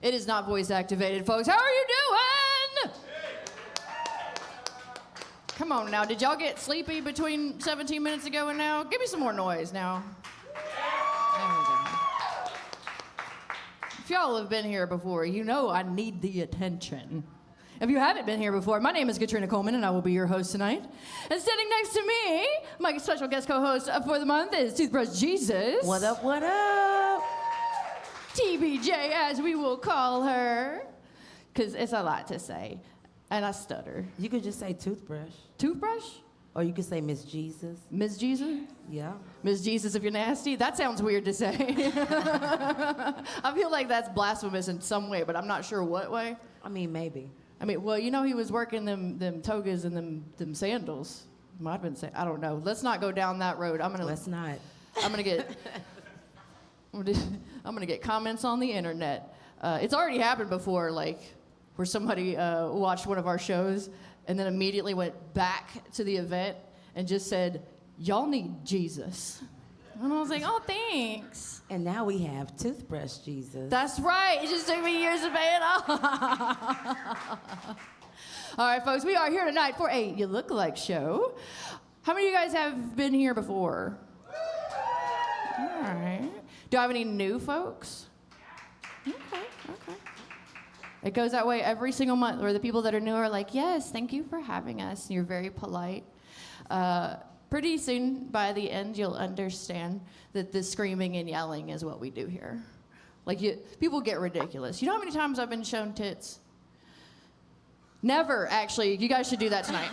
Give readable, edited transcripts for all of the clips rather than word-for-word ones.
It is not voice activated, folks. How are you doing? Come on now. Did y'all get sleepy between 17 minutes ago and now? Give me some more noise now. There we go. If y'all have been here before, you know I need the attention. If you haven't been here before, my name is Katrina Coleman, and I will be your host tonight. And sitting next to me, my special guest co-host for the month is Toothbrush Jesus. What up, what up? TBJ, as we will call her, because it's a lot to say, and I stutter. You could just say toothbrush. Toothbrush? Or you could say Miss Jesus. Miss Jesus? Yeah. Miss Jesus if you're nasty? That sounds weird to say. I feel like that's blasphemous in some way, but I'm not sure what way. I mean, maybe. Well, you know he was working them togas and them sandals. Might have been saying, I don't know. Let's not go down that road. Let's not. I'm gonna get comments on the internet. It's already happened before, like where somebody watched one of our shows and then immediately went back to the event and just said, "Y'all need Jesus." And I was like, "Oh, thanks." And now we have Toothbrush Jesus. That's right. It just took me years to pay it off. All right, folks, we are here tonight for a You Look Like show. How many of you guys have been here before? All right. Do I have any new folks? Okay. It goes that way every single month, where the people that are new are like, "Yes, thank you for having us." And you're very polite. Pretty soon, by the end, you'll understand that the screaming and yelling is what we do here. Like, people get ridiculous. You know how many times I've been shown tits? Never, actually. You guys should do that tonight.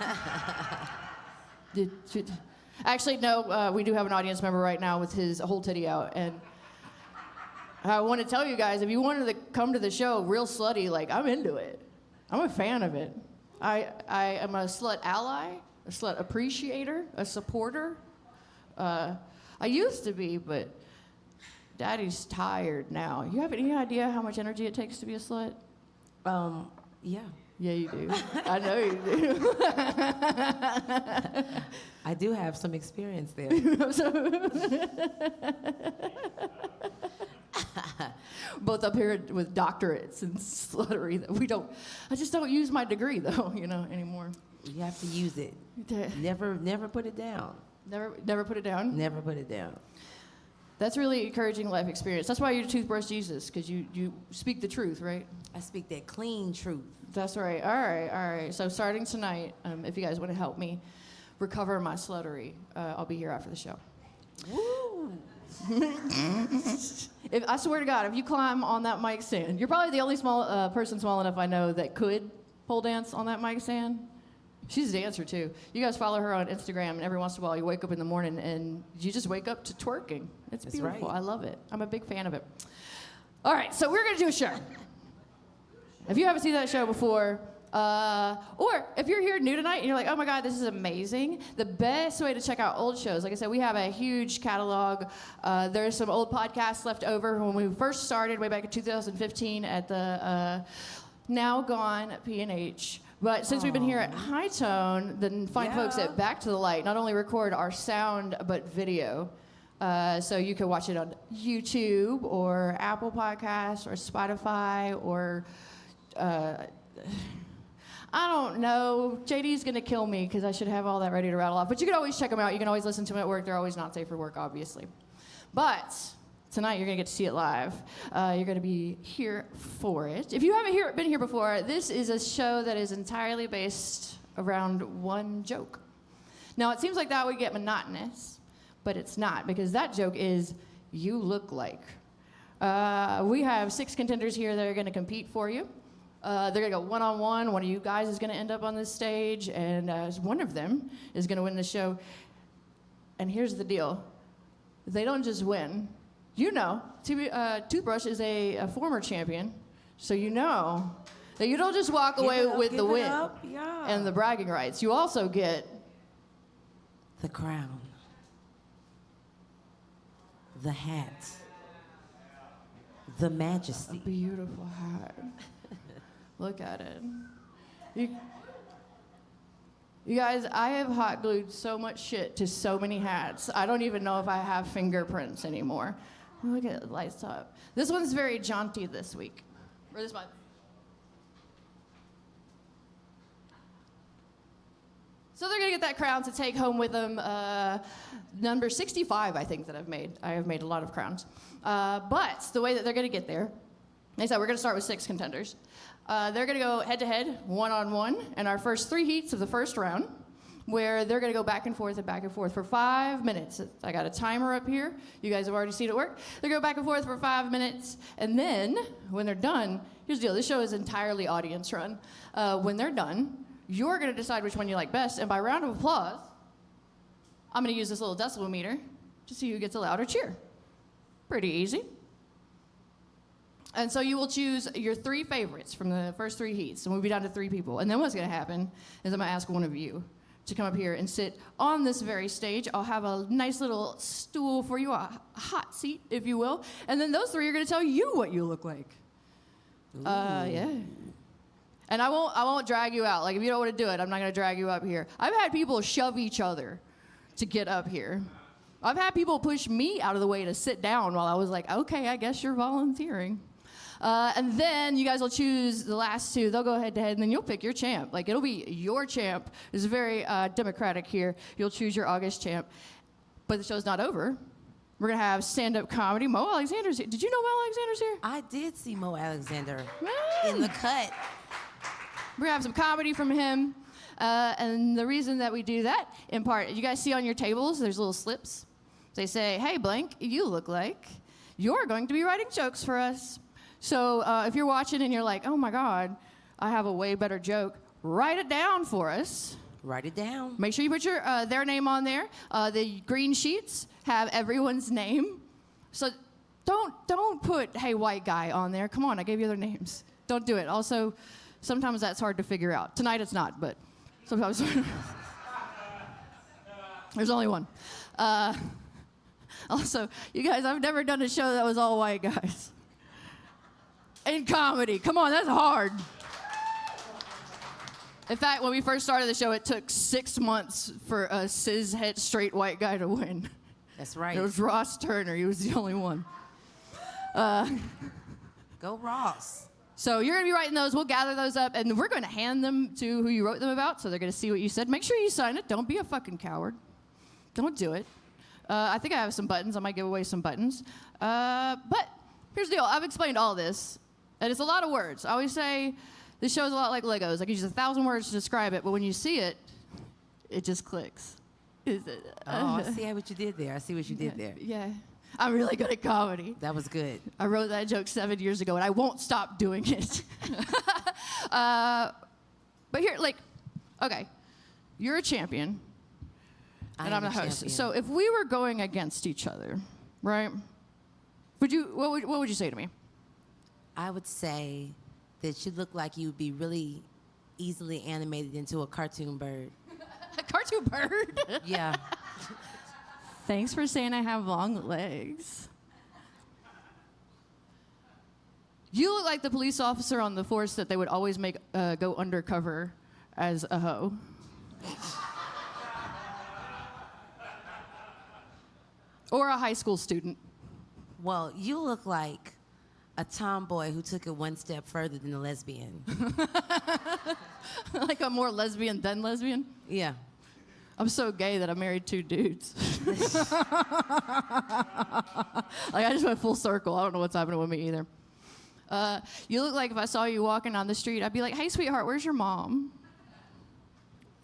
Actually, no, we do have an audience member right now with his whole titty out. And I want to tell you guys, if you wanted to come to the show real slutty, like, I'm into it. I'm a fan of it. I am a slut ally, a slut appreciator, a supporter. I used to be, but Daddy's tired now. You have any idea how much energy it takes to be a slut? Yeah. Yeah, you do. I know you do. I do have some experience there. Both up here with doctorates in sluttery that we don't. I just don't use my degree though, anymore. You have to use it. Never put it down. Never put it down? Never put it down. That's really encouraging life experience. That's why you're Toothbrush Jesus, because you speak the truth, right? I speak that clean truth. That's right. All right. So starting tonight, if you guys want to help me recover my sluttery, I'll be here after the show. Woo! I swear to God, if you climb on that mic stand, you're probably the only person small enough I know that could pole dance on that mic stand. She's a dancer too. You guys follow her on Instagram, and every once in a while you wake up in the morning and you just wake up to twerking. It's beautiful. Right. I love it. I'm a big fan of it. All right, so we're gonna do a show. If you haven't seen that show before, or if you're here new tonight and you're like, "Oh my God, this is amazing," the best way to check out old shows, like I said, we have a huge catalog. There's some old podcasts left over when we first started way back in 2015 at the now gone P&H. But since we've been here at High Tone, the fine folks at Back to the Light not only record our sound, but video. So you can watch it on YouTube or Apple Podcasts or Spotify or... I don't know. JD's going to kill me because I should have all that ready to rattle off. But you can always check them out. You can always listen to them at work. They're always not safe for work, obviously. But tonight you're going to get to see it live. You're going to be here for it. If you haven't been here before, this is a show that is entirely based around one joke. Now, it seems like that would get monotonous, but it's not, because that joke is, "You look like." We have 6 contenders here that are going to compete for you. They're going to go one-on-one. One of you guys is going to end up on this stage, and one of them is going to win the show. And here's the deal. They don't just win. Toothbrush is a former champion, so you know that you don't just walk away with the win and the bragging rights. You also get the crown, the hat, the majesty. A beautiful hat. Look at it. You guys, I have hot glued so much shit to so many hats. I don't even know if I have fingerprints anymore. Look at it, lights up. This one's very jaunty this week. Or this month. So they're going to get that crown to take home with them. Number 65, I think, that I've made. I have made a lot of crowns. But the way that they're going to get there, they said we're going to start with 6 contenders. They're going to go head-to-head, one-on-one, in our first 3 heats of the first round, where they're going to go back and forth for 5 minutes. I got a timer up here. You guys have already seen it work. They go back and forth for 5 minutes, and then when they're done, here's the deal. This show is entirely audience run. When they're done, you're going to decide which one you like best, and by round of applause, I'm going to use this little decibel meter to see who gets a louder cheer. Pretty easy. And so you will choose your 3 favorites from the first 3 heats, and we'll be down to 3 people. And then what's going to happen is I'm going to ask one of you to come up here and sit on this very stage. I'll have a nice little stool for you, a hot seat, if you will. And then those 3 are going to tell you what you look like. Yeah. And I won't drag you out. Like, if you don't want to do it, I'm not going to drag you up here. I've had people shove each other to get up here. I've had people push me out of the way to sit down while I was like, okay, I guess you're volunteering. And then you guys will choose the last 2. They'll go head-to-head, and then you'll pick your champ. Like, it'll be your champ. It's very democratic here. You'll choose your August champ. But the show's not over. We're going to have stand-up comedy. Mo Alexander's here. Did you know Mo Alexander's here? I did see Mo Alexander in the cut. We're going to have some comedy from him. And the reason that we do that, in part, you guys see on your tables, there's little slips. They say, hey, blank, you look like you're going to be writing jokes for us. So if you're watching and you're like, oh, my God, I have a way better joke, write it down for us. Write it down. Make sure you put their name on there. The green sheets have everyone's name. So don't put, hey, white guy on there. Come on, I gave you their names. Don't do it. Also, sometimes that's hard to figure out. Tonight it's not, but sometimes there's only one. Also, you guys, I've never done a show that was all white guys. In comedy. Come on, that's hard. In fact, when we first started the show, it took 6 months for a cis-het straight white guy to win. That's right. It was Ross Turner. He was the only one. Go Ross. So you're going to be writing those. We'll gather those up, and we're going to hand them to who you wrote them about, so they're going to see what you said. Make sure you sign it. Don't be a fucking coward. Don't do it. I think I have some buttons. I might give away some buttons. But here's the deal. I've explained all this, and it's a lot of words. I always say this show is a lot like Legos. I can use 1,000 words to describe it, but when you see it, it just clicks. Oh, I see what you did there. I see what you did there. Yeah. I'm really good at comedy. That was good. I wrote that joke 7 years ago, and I won't stop doing it. But here, like, okay, you're a champion, and I'm the host. Champion. So if we were going against each other, right? What would you say to me? I would say that you look like you would be really easily animated into a cartoon bird. A cartoon bird? Yeah. Thanks for saying I have long legs. You look like the police officer on the force that they would always make go undercover as a hoe. Or a high school student. Well, you look like a tomboy who took it one step further than a lesbian. Like a more lesbian than lesbian? Yeah. I'm so gay that I married 2 dudes. Like, I just went full circle. I don't know what's happening with me either. You look like if I saw you walking down the street, I'd be like, hey, sweetheart, where's your mom?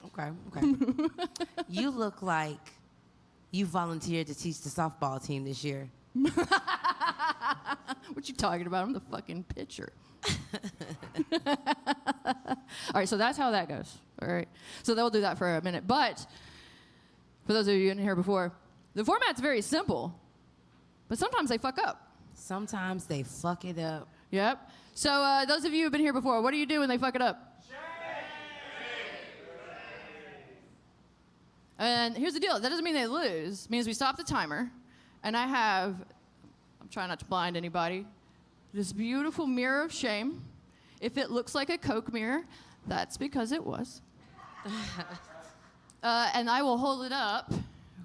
Okay. You look like you volunteered to teach the softball team this year. What you talking about? I'm the fucking pitcher. All right, so that's how that goes. All right. So they'll do that for a minute. But for those of you in here before, the format's very simple. But sometimes they fuck up. Sometimes they fuck it up. Yep. So those of you who've been here before, what do you do when they fuck it up? And here's the deal. That doesn't mean they lose. It means we stop the timer. And I have, I'm trying not to blind anybody, this beautiful mirror of shame. If it looks like a Coke mirror, that's because it was. And I will hold it up.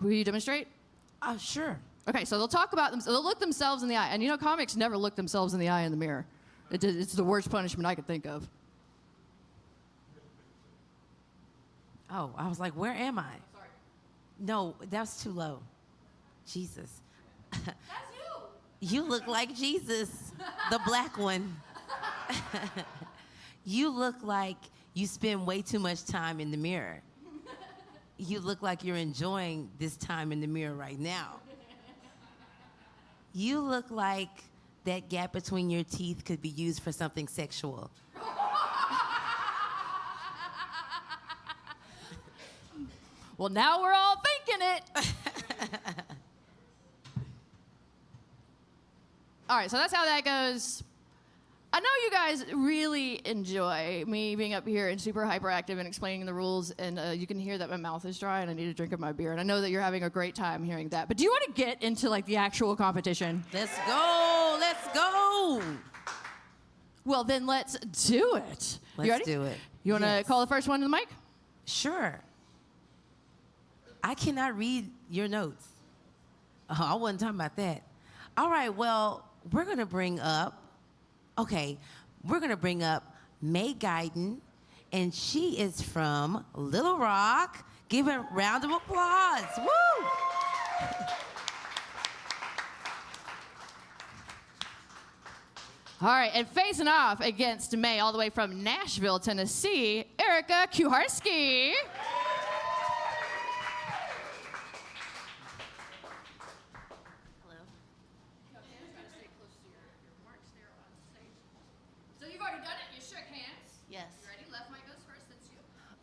Will you demonstrate? Sure. Okay, so they'll talk about them. They'll look themselves in the eye. And you know, comics never look themselves in the eye in the mirror. It's the worst punishment I could think of. Oh, I was like, where am I? Sorry. No, that was too low. Jesus. That's you. You look like Jesus, the black one. You look like you spend way too much time in the mirror. You look like you're enjoying this time in the mirror right now. You look like that gap between your teeth could be used for something sexual. Well, now we're all thinking it. All right, so that's how that goes. I know you guys really enjoy me being up here and super hyperactive and explaining the rules, and you can hear that my mouth is dry and I need a drink of my beer, and I know that you're having a great time hearing that. But do you want to get into like the actual competition? Let's go, let's go. Well, then let's do it. You ready? Let's do it. You want to call the first one to the mic? Sure. I cannot read your notes. Oh, I wasn't talking about that. All right, well, we're going to bring up May Gayden, and she is from Little Rock. Give her a round of applause. Woo! All right, and facing off against May, all the way from Nashville, Tennessee, Erica Kuharski.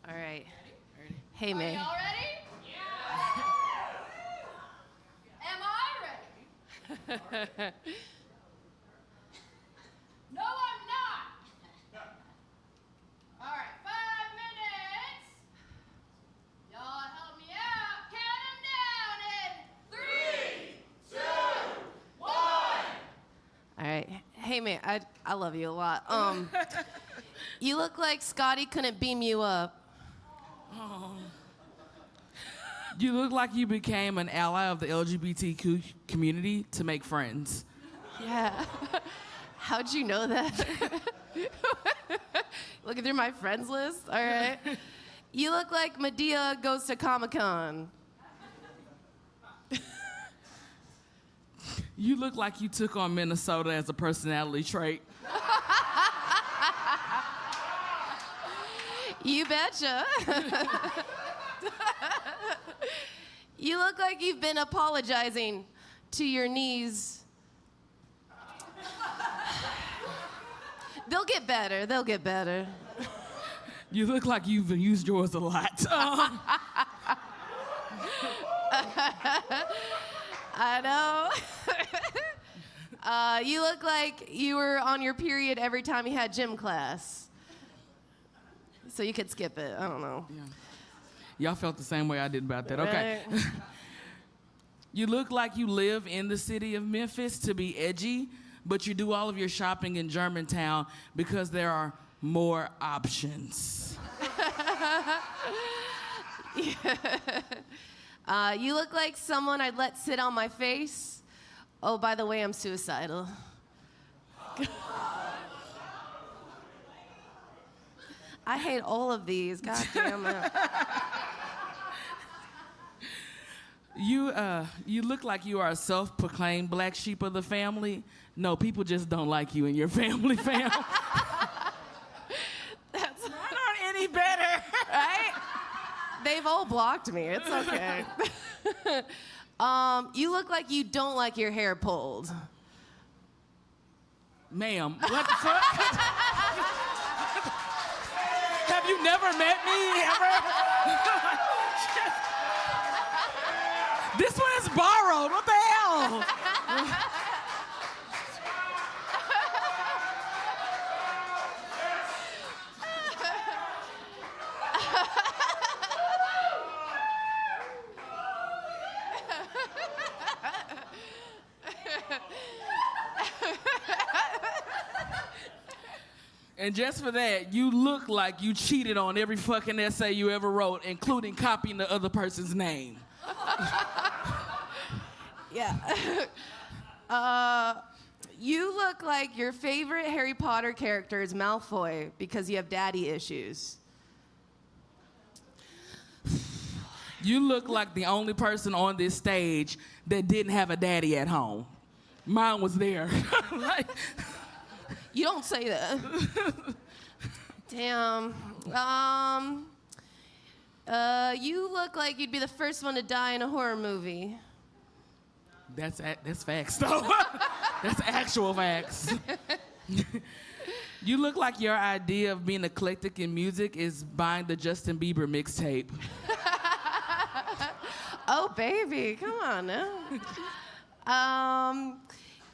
All right. Hey, May. Are y'all ready? Yeah. Am I ready? No, I'm not. All right, 5 minutes. Y'all help me out. Count them down in 3, 2, 1. All right. Hey, May, I love you a lot. You look like Scotty couldn't beam you up. You look like you became an ally of the LGBTQ community to make friends. Yeah. How'd you know that? Looking through my friends list? All right. You look like Medea goes to Comic-Con. You look like you took on Minnesota as a personality trait. You betcha. You look like you've been apologizing to your knees. They'll get better. They'll get better. You look like you've used yours a lot. I know. You look like you were on your period every time you had gym class. So you could skip it. I don't know. Yeah. Y'all felt the same way I did about that. Okay. Right. You look like you live in the city of Memphis to be edgy, but you do all of your shopping in Germantown because there are more options. You look like someone I'd let sit on my face. Oh, by the way, I'm suicidal. I hate all of these. God damn it. You look like you are a self-proclaimed black sheep of the family. No, people just don't like you and your family, fam. That's Mine aren't any better. right. They've all blocked me. It's okay. You look like you don't like your hair pulled. Ma'am, what the fuck? Have you never met me, ever? This one is borrowed. What the hell? And just for that, you look like you cheated on every fucking essay you ever wrote, including copying the other person's name. Yeah. You look like your favorite Harry Potter character is Malfoy because you have daddy issues. You look like the only person on this stage that didn't have a daddy at home. Mine was there. Like, You don't say that. Damn. You look like you'd be the first one to die in a horror movie. that's facts, though. That's actual facts. You look like your idea of being eclectic in music is buying the Justin Bieber mixtape. Oh, baby, come on now.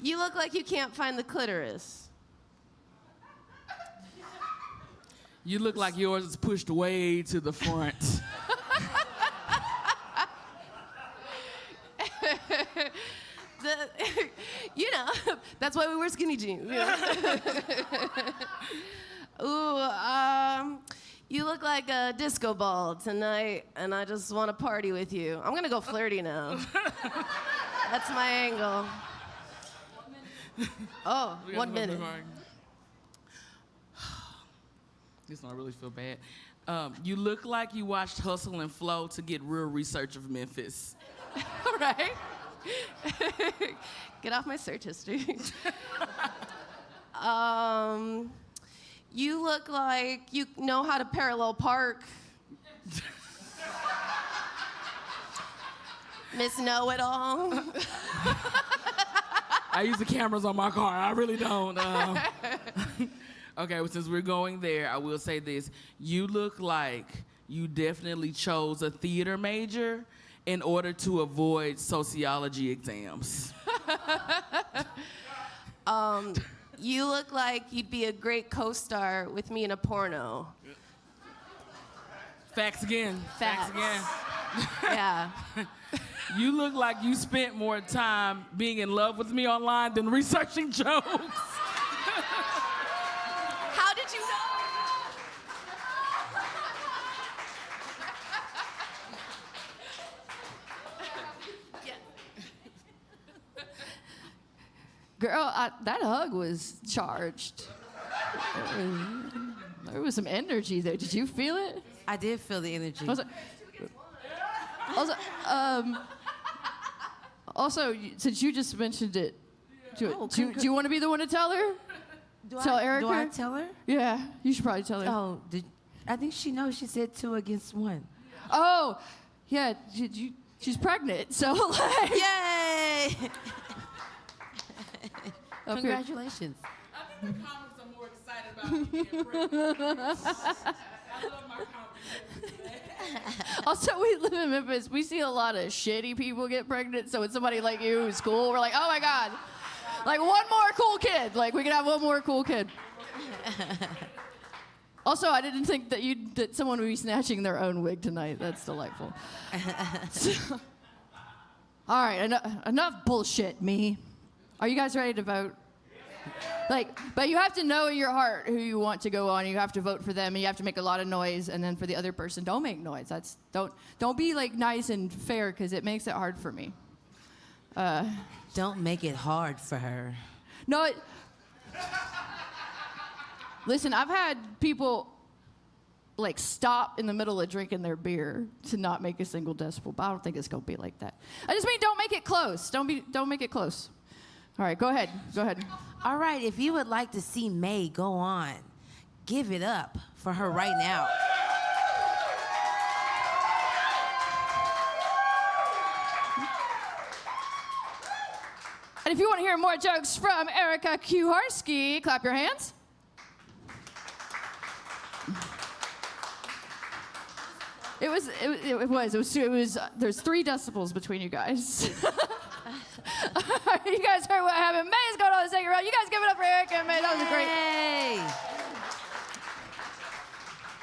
You look like you can't find the clitoris. You look like yours is pushed way to the front. That's why we wear skinny jeans. Ooh, you look like a disco ball tonight, and I just want to party with you. I'm gonna go flirty now. That's my angle. Oh, 1 minute. This one I really feel bad. You look like you watched Hustle and Flow to get real research of Memphis. All right. Get off my search history. You look like you know how to parallel park. Miss Know-It-All. I use the cameras on my car. I really don't. Okay, well, since we're going there, I will say this. You look like you definitely chose a theater major in order to avoid sociology exams. You look like you'd be a great co-star with me in a porno. Facts again. Facts. again. Yeah. You look like you spent more time being in love with me online than researching jokes. How did you know? Girl, that hug was charged. There was some energy there. Did you feel it? I did feel the energy. Also, since you just mentioned it, do okay, you want to be the one to tell her? Tell Erica? Do I tell her? Yeah, you should probably tell her. Oh, I think she knows. She said 2 against 1. Oh, yeah, she's pregnant, so like. Yay! Up here. Congratulations. I think the comics are more excited about me being pregnant. I love my comics. Also, we live in Memphis. We see a lot of shitty people get pregnant. So when somebody like you who's cool, we're like, oh my God. Like one more cool kid. Like we could have one more cool kid. Also, I didn't think that someone would be snatching their own wig tonight. That's delightful. All right, enough bullshit, me. Are you guys ready to vote? But you have to know in your heart who you want to go on. You have to vote for them, and you have to make a lot of noise. And then for the other person, don't make noise. Don't be like nice and fair, because it makes it hard for me. Don't make it hard for her. No. Listen, I've had people like stop in the middle of drinking their beer to not make a single decibel, but I don't think it's gonna be like that. I just mean don't make it close. Don't make it close. All right, go ahead. All right, if you would like to see May go on, give it up for her right now. And if you want to hear more jokes from Erica Kuharski, clap your hands. It was. There's 3 decibels between you guys. You guys heard what happened. May is going on the second round. You guys give it up for Erica and May. That was great.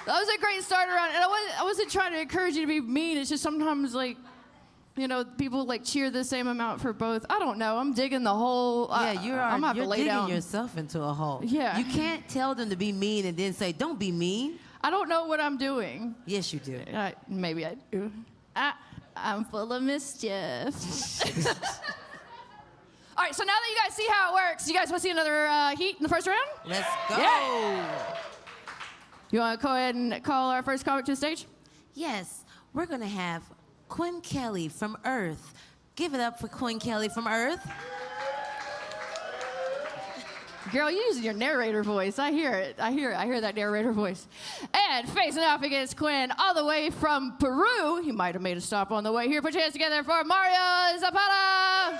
That was a great start around. And I wasn't trying to encourage you to be mean. It's just sometimes like, people like cheer the same amount for both. I don't know. I'm digging the whole. Yeah, I'm gonna have to lay digging down. yourself into a hole. Yeah. You can't tell them to be mean and then say, don't be mean. I don't know what I'm doing. Yes, you do. Maybe I do. I'm full of mischief. All right, so now that you guys see how it works, you guys want to see another heat in the first round? Let's go. Yeah. You want to go ahead and call our first comic to the stage? Yes, we're going to have Quin Kelly from Earth. Give it up for Quin Kelly from Earth. Girl, you're using your narrator voice. I hear it. I hear that narrator voice. And facing off against Quin, all the way from Peru. He might have made a stop on the way here. Put your hands together for Mario Zapata.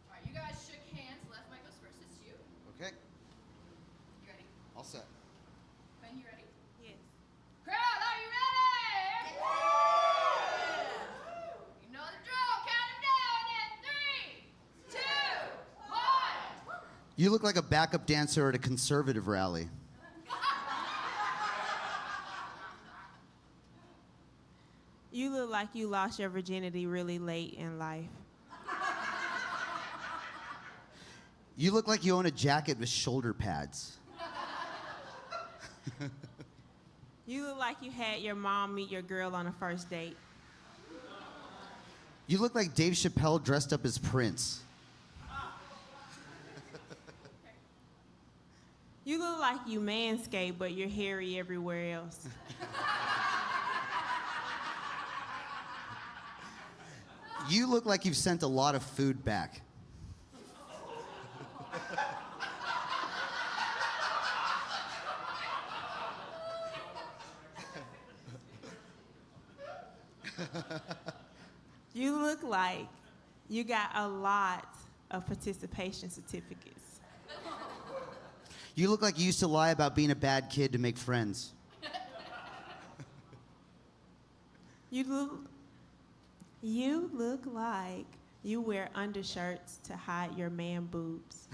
All right, you guys shook hands. Left mic goes first. It's you. Okay, You ready? all set. Ben, you ready? Yes. Crowd, are you ready? You know the drill. Count them down in 3, 2, 1. You look like a backup dancer at a conservative rally. You look like you lost your virginity really late in life. You look like you own a jacket with shoulder pads. You look like you had your mom meet your girl on a first date. You look like Dave Chappelle dressed up as Prince. You look like you manscaped, but you're hairy everywhere else. You look like you've sent a lot of food back. You look like you got a lot of participation certificates. You look like you used to lie about being a bad kid to make friends. You look like you wear undershirts to hide your man boobs.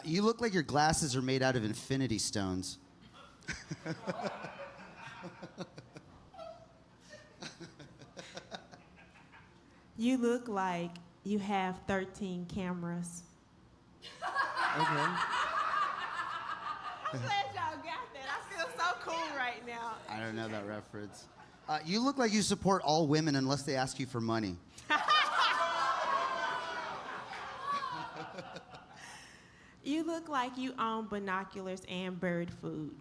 You look like your glasses are made out of infinity stones. You look like you have 13 cameras. Okay. I'm glad y'all got that. I feel so cool right now. I don't know that reference. You look like you support all women unless they ask you for money. You look like you own binoculars and bird food.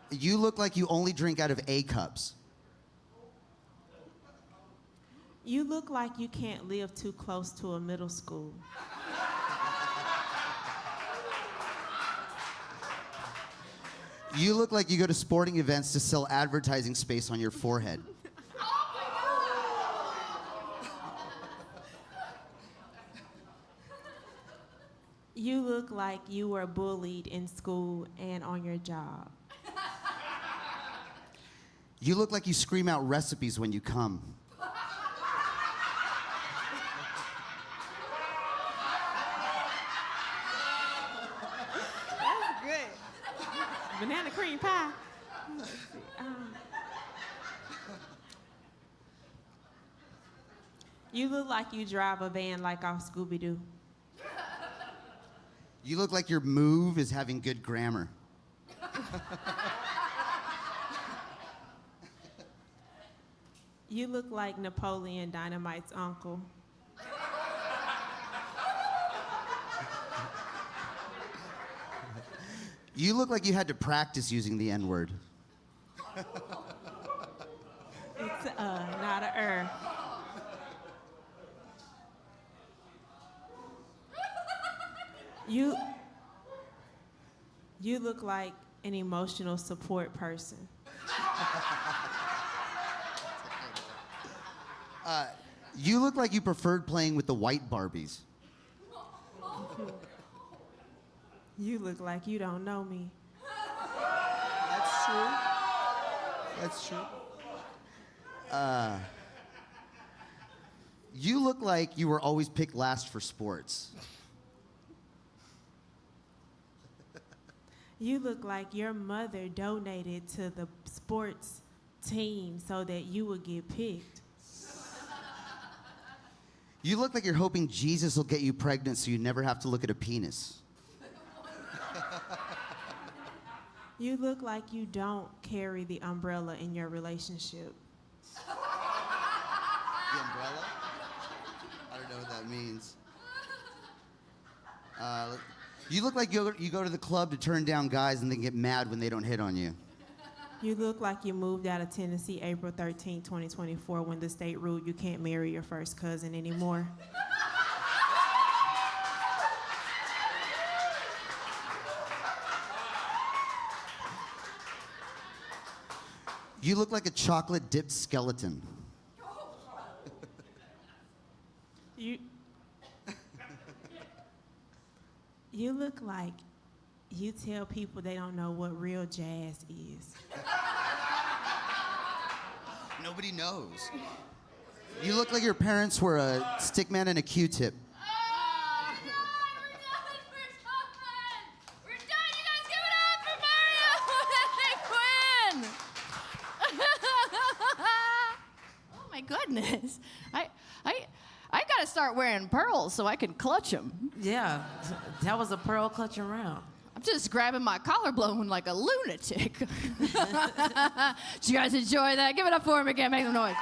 You look like you only drink out of A cups. You look like you can't live too close to a middle school. You look like you go to sporting events to sell advertising space on your forehead. You look like you were bullied in school and on your job. You look like you scream out recipes when you come. That's good. Banana cream pie. Let's see. You look like you drive a van like off Scooby-Doo. You look like your move is having good grammar. You look like Napoleon Dynamite's uncle. You look like you had to practice using the N-word. It's not a You look like an emotional support person. You look like you preferred playing with the white Barbies. You look like you don't know me. That's true. That's true. You look like you were always picked last for sports. You look like your mother donated to the sports team so that you would get picked. You look like you're hoping Jesus will get you pregnant so you never have to look at a penis. You look like you don't carry the umbrella in your relationship. The umbrella? I don't know what that means. You look like you go to the club to turn down guys and then get mad when they don't hit on you. You look like you moved out of Tennessee April 13, 2024, when the state ruled you can't marry your first cousin anymore. You look like a chocolate dipped skeleton. You look like you tell people they don't know what real jazz is. Nobody knows. You look like your parents were a stickman and a Q-tip. Oh, we're done. We're done. You guys give it up for Mario and Quin. Oh my goodness. I gotta start wearing pearls so I can clutch them. Yeah, that was a pearl clutching round. I'm just grabbing my collarbone like a lunatic. Did you guys enjoy that? Give it up for him again. Make some noise.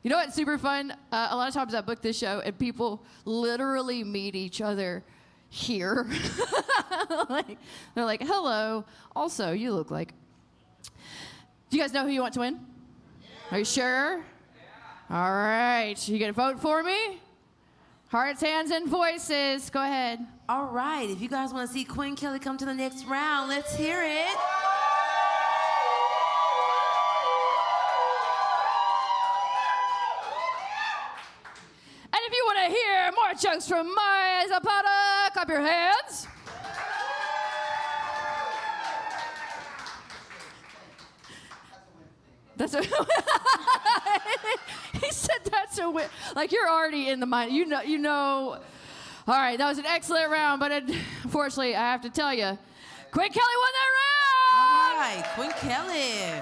You know what's super fun? A lot of times I book this show and people literally meet each other here. They're like, hello. Also, you look like. Do you guys know who you want to win? Are you sure? All right. You gonna vote for me? Hearts, hands, and voices. Go ahead. All right, if you guys want to see Quin Kelly come to the next round, let's hear it. And if you want to hear more chunks from my Zapata, clap your hands. That's a he said that's a win. Like you're already in the mind. You know. All right, that was an excellent round, but unfortunately, I have to tell you, Quin Kelly won that round. All right, Quin Kelly.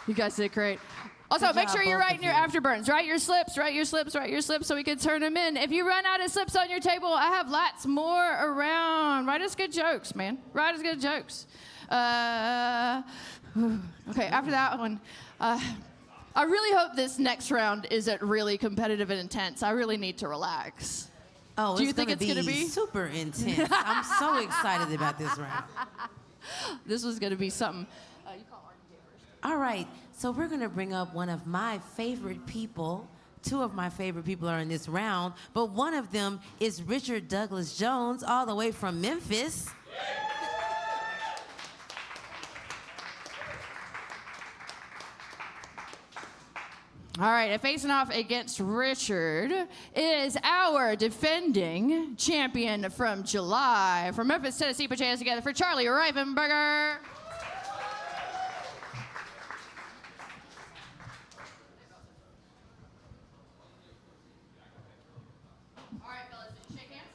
You guys did great. Also, Good make job, sure you're both writing of your you. afterburns. Write your slips, so we can turn them in. If you run out of slips on your table, I have lots more around. Write us good jokes, man. Write us good jokes. Okay, after that one, I really hope this next round isn't really competitive and intense. I really need to relax. Oh, Do you think it's gonna gonna be? super intense? I'm so excited about this round. This was gonna be something. You call RJ first. All right, so we're gonna bring up one of my favorite people. Two of my favorite people are in this round, but one of them is Richard Douglas Jones, all the way from Memphis. All right, and facing off against Richard is our defending champion from July. From Memphis, Tennessee, put your hands together for Charlie Reifenberger. All right, fellas, did you shake hands?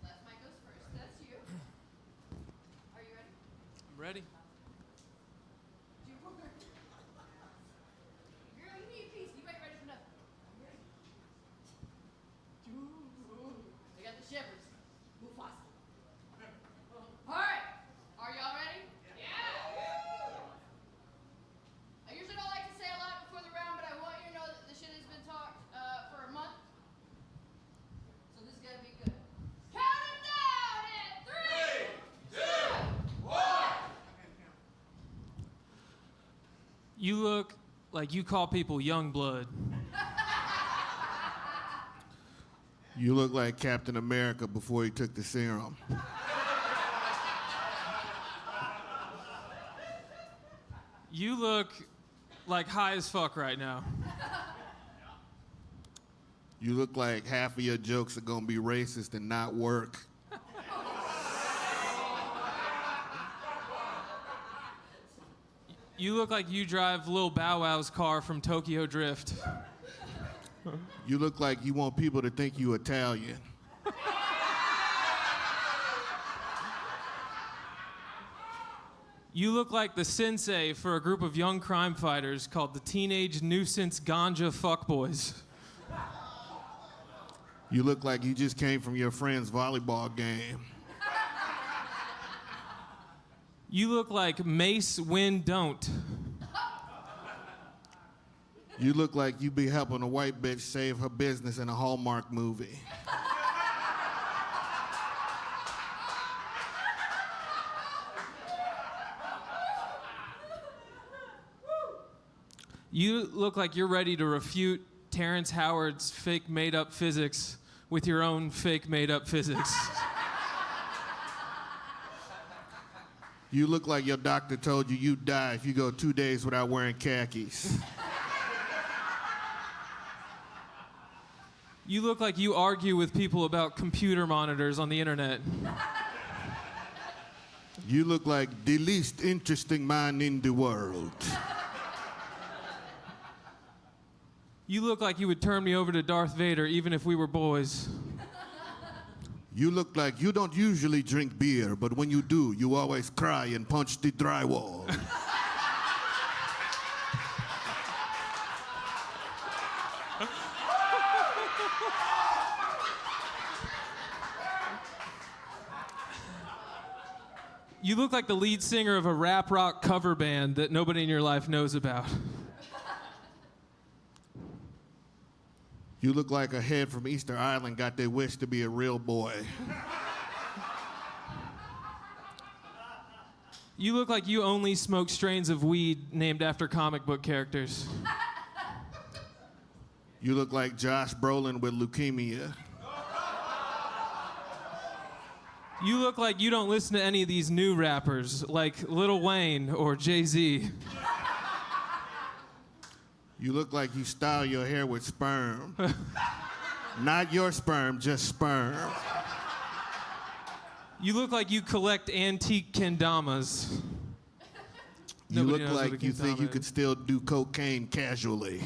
Left mic goes first. That's you. Are you ready? I'm ready. Girl, you need peace. You ain't ready for nothing. They got the shivers. Move fast. All right. Are y'all ready? Yeah. I usually don't like to say a lot before the round, but I want you to know that the shit has been talked for a month. So this is going to be good. Count it down in 3, 2, 1. You look like you call people young blood. You look like Captain America before he took the serum. You look like high as fuck right now. You look like half of your jokes are gonna be racist and not work. You look like you drive Lil Bow Wow's car from Tokyo Drift. You look like you want people to think you Italian. You look like the sensei for a group of young crime fighters called the Teenage Nuisance Ganja Fuckboys. You look like you just came from your friend's volleyball game. You look like Mace Win Don't. You look like you be helping a white bitch save her business in a Hallmark movie. You look like you're ready to refute Terrence Howard's fake made-up physics with your own fake made-up physics. You look like your doctor told you you'd die if you go 2 days without wearing khakis. You look like you argue with people about computer monitors on the internet. You look like the least interesting man in the world. You look like you would turn me over to Darth Vader even if we were boys. You look like you don't usually drink beer, but when you do, you always cry and punch the drywall. You look like the lead singer of a rap rock cover band that nobody in your life knows about. You look like a head from Easter Island got their wish to be a real boy. You look like you only smoke strains of weed named after comic book characters. You look like Josh Brolin with leukemia. You look like you don't listen to any of these new rappers, like Lil Wayne or Jay-Z. You look like you style your hair with sperm. Not your sperm, just sperm. You look like you collect antique kendamas. You Nobody look knows what like a you think you kendama could is. still do cocaine casually.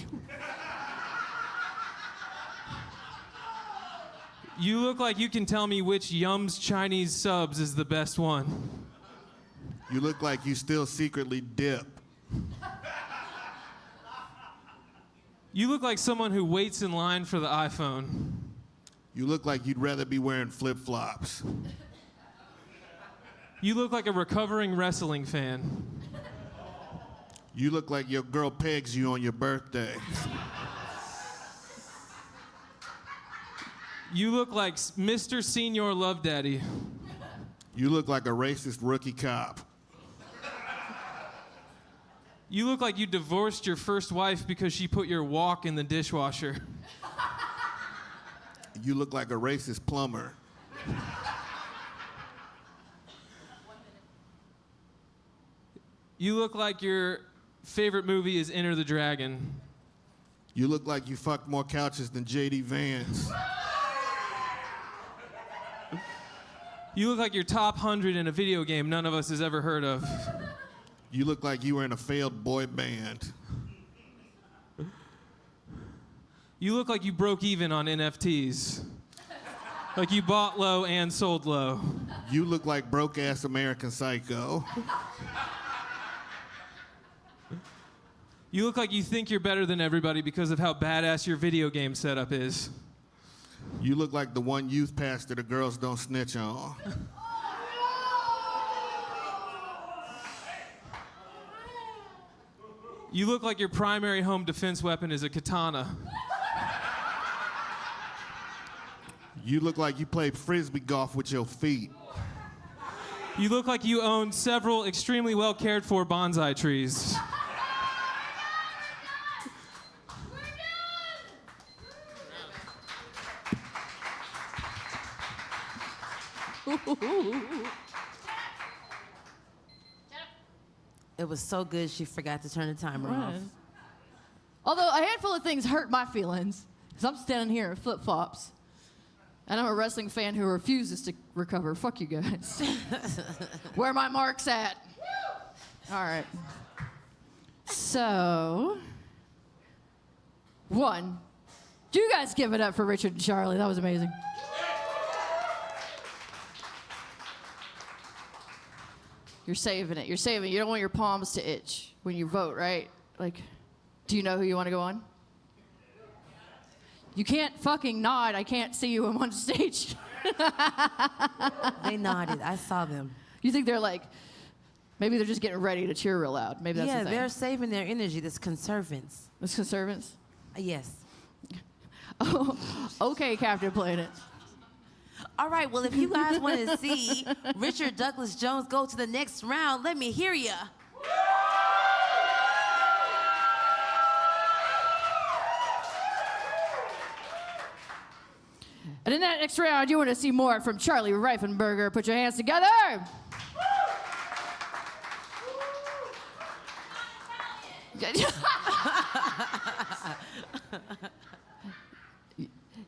You look like you can tell me which Yum's Chinese subs is the best one. You look like you still secretly dip. You look like someone who waits in line for the iPhone. You look like you'd rather be wearing flip-flops. You look like a recovering wrestling fan. You look like your girl pegs you on your birthday. You look like Mr. Senior Love Daddy. You look like a racist rookie cop. You look like you divorced your first wife because she put your wok in the dishwasher. You look like a racist plumber. You look like your favorite movie is Enter the Dragon. You look like you fucked more couches than J.D. Vance. You look like your top 100 in a video game none of us has ever heard of. You look like you were in a failed boy band. You look like you broke even on NFTs. Like you bought low and sold low. You look like broke-ass American Psycho. You look like you think you're better than everybody because of how badass your video game setup is. You look like the one youth pastor the girls don't snitch on. You look like your primary home defense weapon is a katana. You look like you play frisbee golf with your feet. You look like you own several extremely well cared for bonsai trees. It was so good she forgot to turn the timer off. Although a handful of things hurt my feelings, because I'm standing here in flip-flops, and I'm a wrestling fan who refuses to recover. Fuck you guys. Where my marks at? All right. So, one, do you guys give it up for Richard and Charlie? That was amazing. You're saving it. You're saving it. You don't want your palms to itch when you vote, right? Like, do you know who you want to go on? You can't fucking nod. I can't see you on stage. They nodded. I saw them. You think they're like, maybe they're just getting ready to cheer real loud. Maybe that's Yeah, the thing. they're saving their energy. That's conservants. It's conservants? Yes. Oh, okay, Captain Planet. All right, well, if you guys want to see Richard Douglas Jones go to the next round, let me hear ya. And in that next round, you want to see more from Charlie Reifenberger. Put your hands together.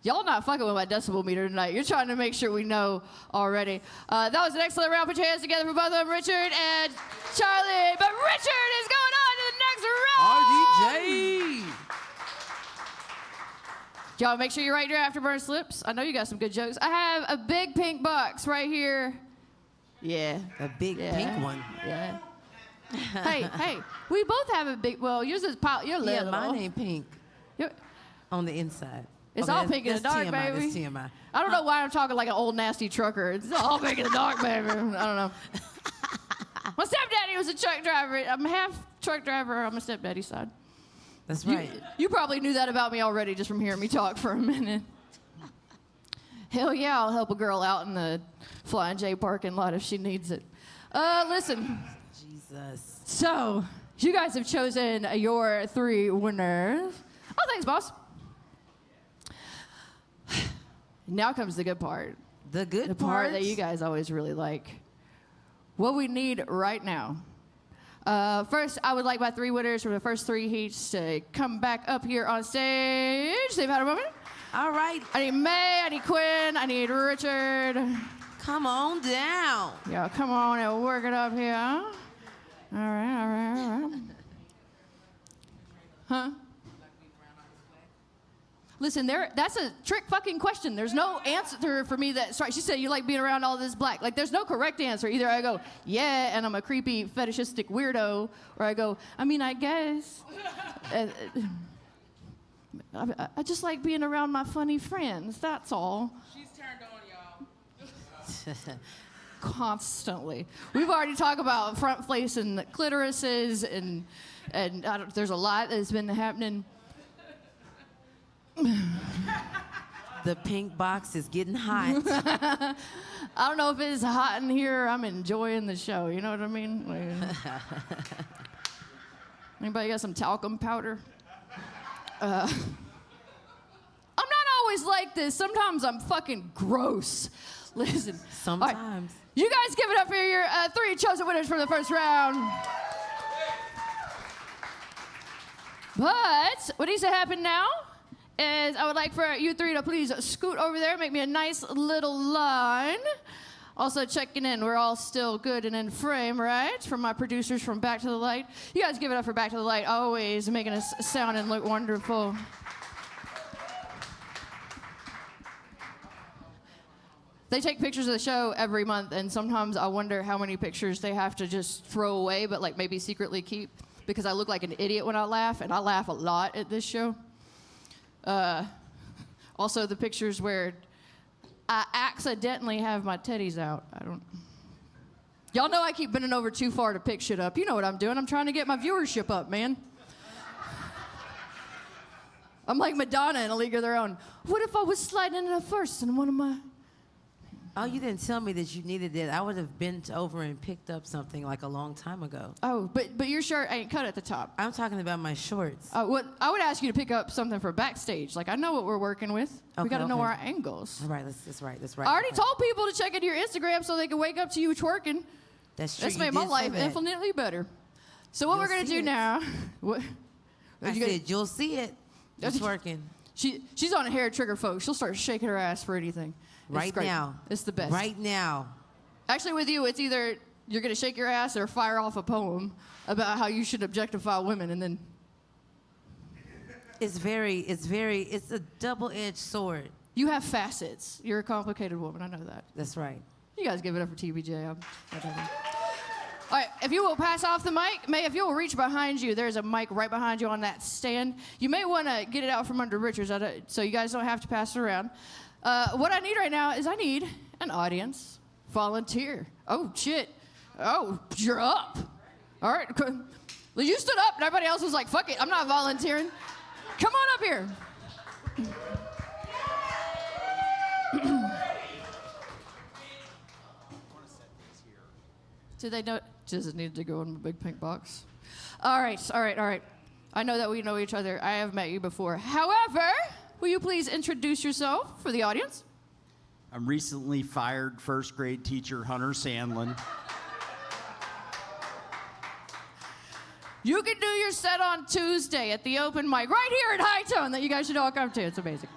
Y'all not fucking with my decibel meter tonight. You're trying to make sure we know already. That was an excellent round. Put your hands together for both of them, Richard and Charlie. But Richard is going on to the next round. RDJ. Y'all make sure you write your afterburn slips. I know you got some good jokes. I have a big pink box right here. Yeah. A big pink one. Yeah. hey, we both have a big, well, yours is you're little. Yeah, mine ain't pink. You're- On the inside. It's Okay, all pink in the that's dark, TMI, baby. That's TMI. I don't know why I'm talking like an old nasty trucker. It's all pink in the dark, baby. I don't know. My stepdaddy was a truck driver. I'm half truck driver on my stepdaddy's side. That's right. You probably knew that about me already just from hearing me talk for a minute. Hell yeah, I'll help a girl out in the Flying J parking lot if she needs it. Listen. Jesus. So, you guys have chosen your 3 winners. Oh, thanks, boss. Now comes the good part. The good The part that you guys always really like. What we need right now. First, I would like my 3 winners from the first 3 heats to come back up here on stage. They've had a moment. All right. I need May, I need Quin, I need Richard. Come on down. Yeah, come on and work it up here. All right. Huh? Listen, that's a trick fucking question. There's no answer for me that's right. She said, you like being around all this black. Like, there's no correct answer. Either I go, yeah, and I'm a creepy, fetishistic weirdo, or I go, I mean, I guess. I just like being around my funny friends, that's all. She's turned on, y'all. Constantly. We've already talked about front-facing clitorises, and there's a lot that's been happening. The pink box is getting hot. I don't know if it's hot in here. I'm enjoying the show. You know what I mean? Anybody got some talcum powder? I'm not always like this. Sometimes I'm fucking gross. Listen. Sometimes. All right. You guys give it up for your 3 chosen winners from the first round. But what needs to happen now is I would like for you 3 to please scoot over there, make me a nice little line. Also checking in, we're all still good and in frame, right? From my producers from Back to the Light. You guys give it up for Back to the Light, always making us sound and look wonderful. They take pictures of the show every month, and sometimes I wonder how many pictures they have to just throw away, but like maybe secretly keep, because I look like an idiot when I laugh, and I laugh a lot at this show. Also, the pictures where I accidentally have my teddies out. Y'all know I keep bending over too far to pick shit up. You know what I'm doing. I'm trying to get my viewership up, man. I'm like Madonna in A League of Their Own. What if I was sliding in a first in one of my... Oh, you didn't tell me that you needed it. I would have bent over and picked up something like a long time ago. Oh, but your shirt ain't cut at the top. I'm talking about my shorts. I would ask you to pick up something for backstage. Like, I know what we're working with. We Okay, got to know okay. our angles. All right, that's right. I already told people to check into your Instagram so they can wake up to you twerking. That's true. That's you made my did say life that. infinitely better. So what You'll we're going to see do it. now... What? I said, you'll see it. That's It's what working. She's on a hair trigger, folks. She'll start shaking her ass for anything. It's Right great. now. It's the best. Right now. Actually, with you, it's either you're going to shake your ass or fire off a poem about how you should objectify women, and then... It's a double-edged sword. You have facets. You're a complicated woman. I know that. That's right. You guys give it up for TBJ. All right, if you will pass off the mic, May, if you will reach behind you, there's a mic right behind you on that stand. You may want to get it out from under Richard's so you guys don't have to pass it around. What I need right now is I need an audience volunteer. Oh, shit. Oh, you're up. All right. You stood up, and everybody else was like, fuck it, I'm not volunteering. Come on up here. Do they know? Does it need to go in the big pink box? All right. I know that we know each other. I have met you before. However, will you please introduce yourself for the audience? I'm recently fired first grade teacher Hunter Sandlin. You can do your set on Tuesday at the open mic right here at High Tone that you guys should all come to. It's amazing.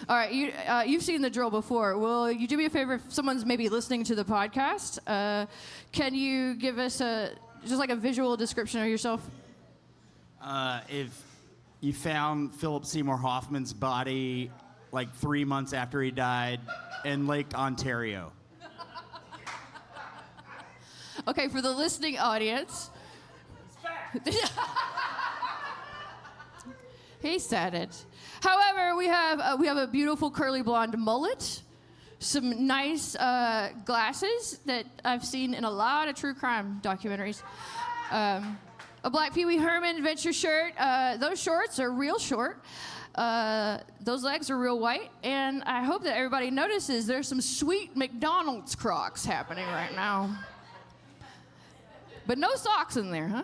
All right, you've seen the drill before. Will you do me a favor if someone's maybe listening to the podcast? Can you give us just like a visual description of yourself? If you found Philip Seymour Hoffman's body like 3 months after he died in Lake Ontario. Okay, for the listening audience. He said it. However, we have a beautiful curly blonde mullet, some nice glasses that I've seen in a lot of true crime documentaries, a black Pee Wee Herman adventure shirt. Those shorts are real short. Those legs are real white, and I hope that everybody notices there's some sweet McDonald's Crocs happening right now. But no socks in there, huh?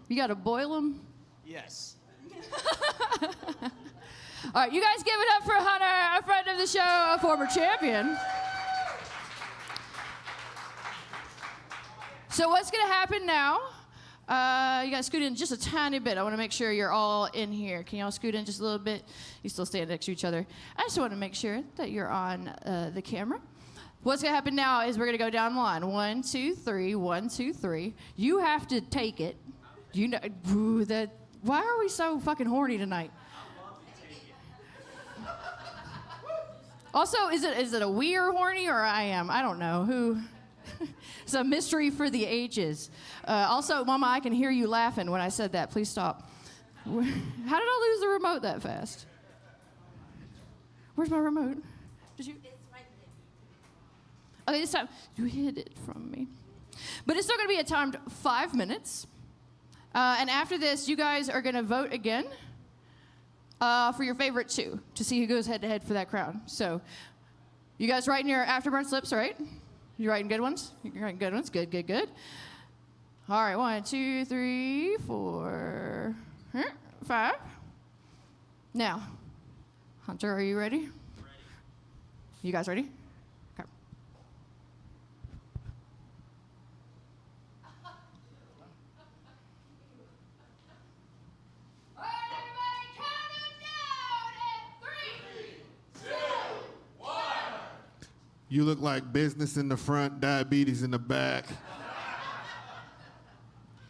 You got to boil them? Yes. All right, you guys give it up for Hunter, a friend of the show, a former champion. So what's going to happen now? You guys scoot in just a tiny bit. I want to make sure you're all in here. Can y'all scoot in just a little bit? You still stand next to each other. I just want to make sure that you're on the camera. What's going to happen now is we're going to go down the line. 1, 2, 3, 1, 2, 3. You have to take it. You know, why are we so fucking horny tonight? Also, is it a we are horny or I am? I don't know. Who? It's a mystery for the ages. Also, Mama, I can hear you laughing when I said that. Please stop. How did I lose the remote that fast? Where's my remote? Did you? It's right there. Okay, this time you hid it from me. But it's still going to be a timed 5 minutes. And after this, you guys are going to vote again. For your favorite two to see who goes head to head for that crown. So, you guys writing your afterburn slips, right? You writing good ones? You're writing good ones. Good. All right, 1, 2, 3, 4, 5. Now, Hunter, are you ready? Ready. You guys ready? Okay. You look like business in the front, diabetes in the back.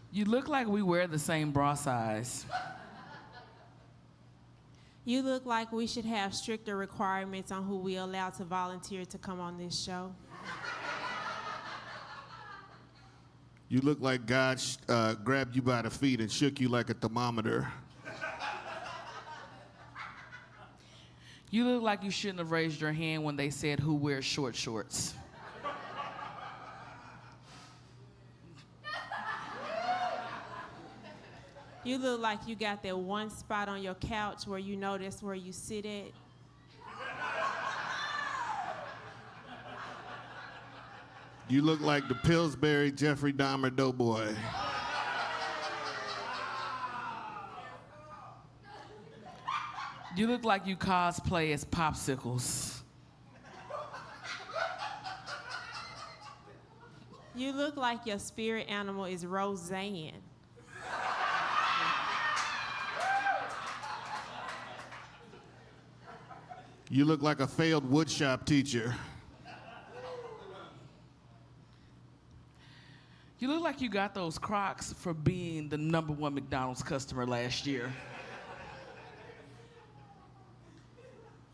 You look like we wear the same bra size. You look like we should have stricter requirements on who we allow to volunteer to come on this show. You look like God grabbed you by the feet and shook you like a thermometer. You look like you shouldn't have raised your hand when they said who wears short shorts. You look like you got that one spot on your couch where you know that's where you sit at. You look like the Pillsbury Jeffrey Dahmer doughboy. You look like you cosplay as popsicles. You look like your spirit animal is Roseanne. You look like a failed woodshop teacher. You look like you got those Crocs for being the #1 McDonald's customer last year.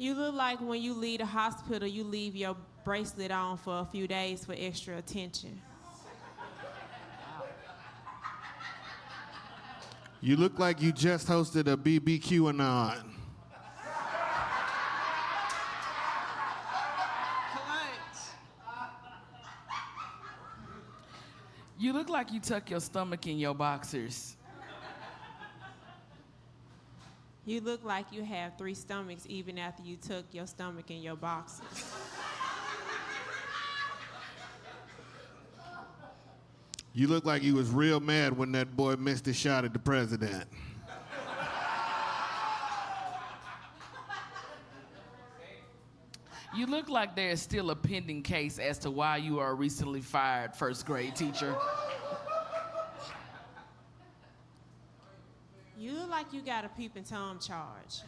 You look like when you leave the hospital, you leave your bracelet on for a few days for extra attention. You look like you just hosted a BBQ-anon. You look like you tuck your stomach in your boxers. You look like you have 3 stomachs even after you took your stomach in your boxes. You look like you was real mad when that boy missed his shot at the president. You look like there is still a pending case as to why you are a recently fired first grade teacher. You look like you got a peeping Tom charge.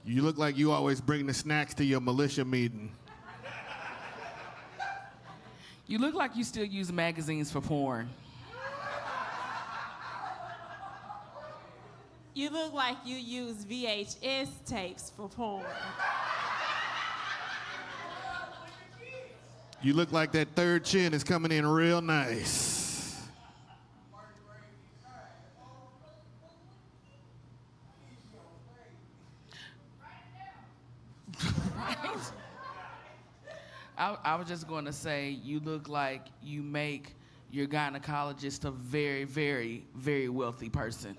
You look like you always bring the snacks to your militia meeting. You look like you still use magazines for porn. You look like you use VHS tapes for porn. You look like that third chin is coming in real nice. I was just going to say, you look like you make your gynecologist a very, very, very wealthy person.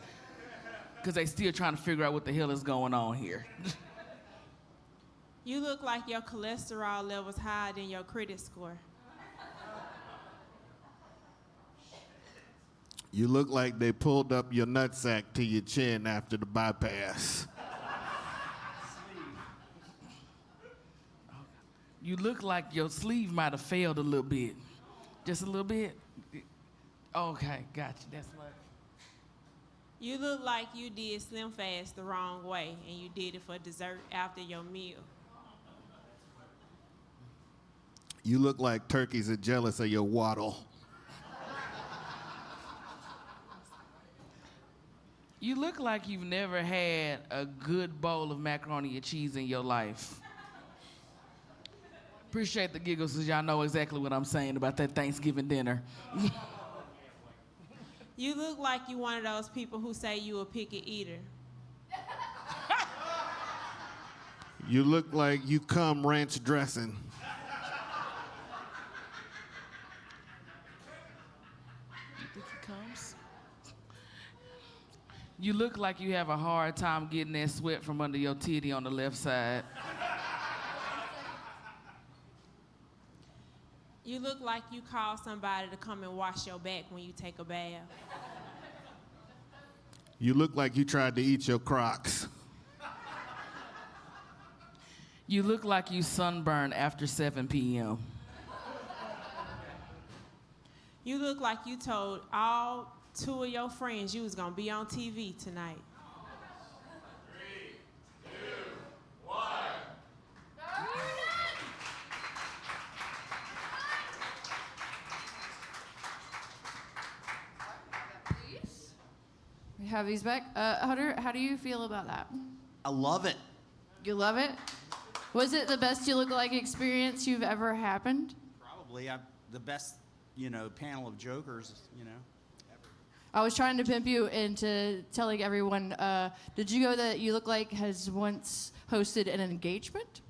Because they still trying to figure out what the hell is going on here. You look like your cholesterol level's higher than your credit score. You look like they pulled up your nutsack to your chin after the bypass. You look like your sleeve might have failed a little bit. Just a little bit? Okay, gotcha. That's what. You look like you did Slim Fast the wrong way and you did it for dessert after your meal. You look like turkeys are jealous of your waddle. You look like you've never had a good bowl of macaroni and cheese in your life. Appreciate the giggles, because y'all know exactly what I'm saying about that Thanksgiving dinner. You look like you one of those people who say you a picky eater. You look like you cum ranch dressing. You think he comes? You look like you have a hard time getting that sweat from under your titty on the left side. You look like you call somebody to come and wash your back when you take a bath. You look like you tried to eat your Crocs. You look like you sunburn after 7 p.m. You look like you told all 2 of your friends you was gonna be on TV tonight. 3, 2, 1. We have these back. Hunter, how do you feel about that? I love it. You love it? Was it the best you look like experience you've ever happened? Probably. The best, panel of jokers, ever. I was trying to pimp you into telling everyone, did you know that You Look Like has once hosted an engagement?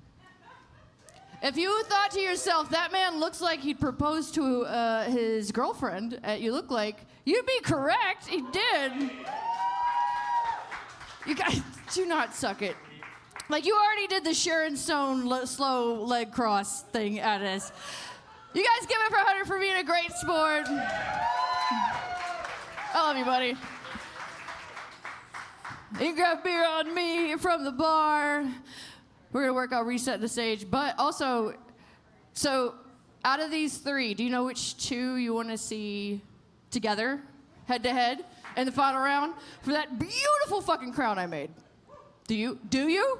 If you thought to yourself, that man looks like he'd proposed to his girlfriend at You Look Like, you'd be correct, he did. You guys do not suck it. Like, you already did the Sharon Stone slow leg cross thing at us. You guys give it for Hunter for being a great sport. I love you, buddy. You can grab beer on me from the bar. We're gonna work on resetting the stage, but also, so out of these 3, do you know which 2 you want to see together, head to head, in the final round for that beautiful fucking crown I made? Do you? Do you?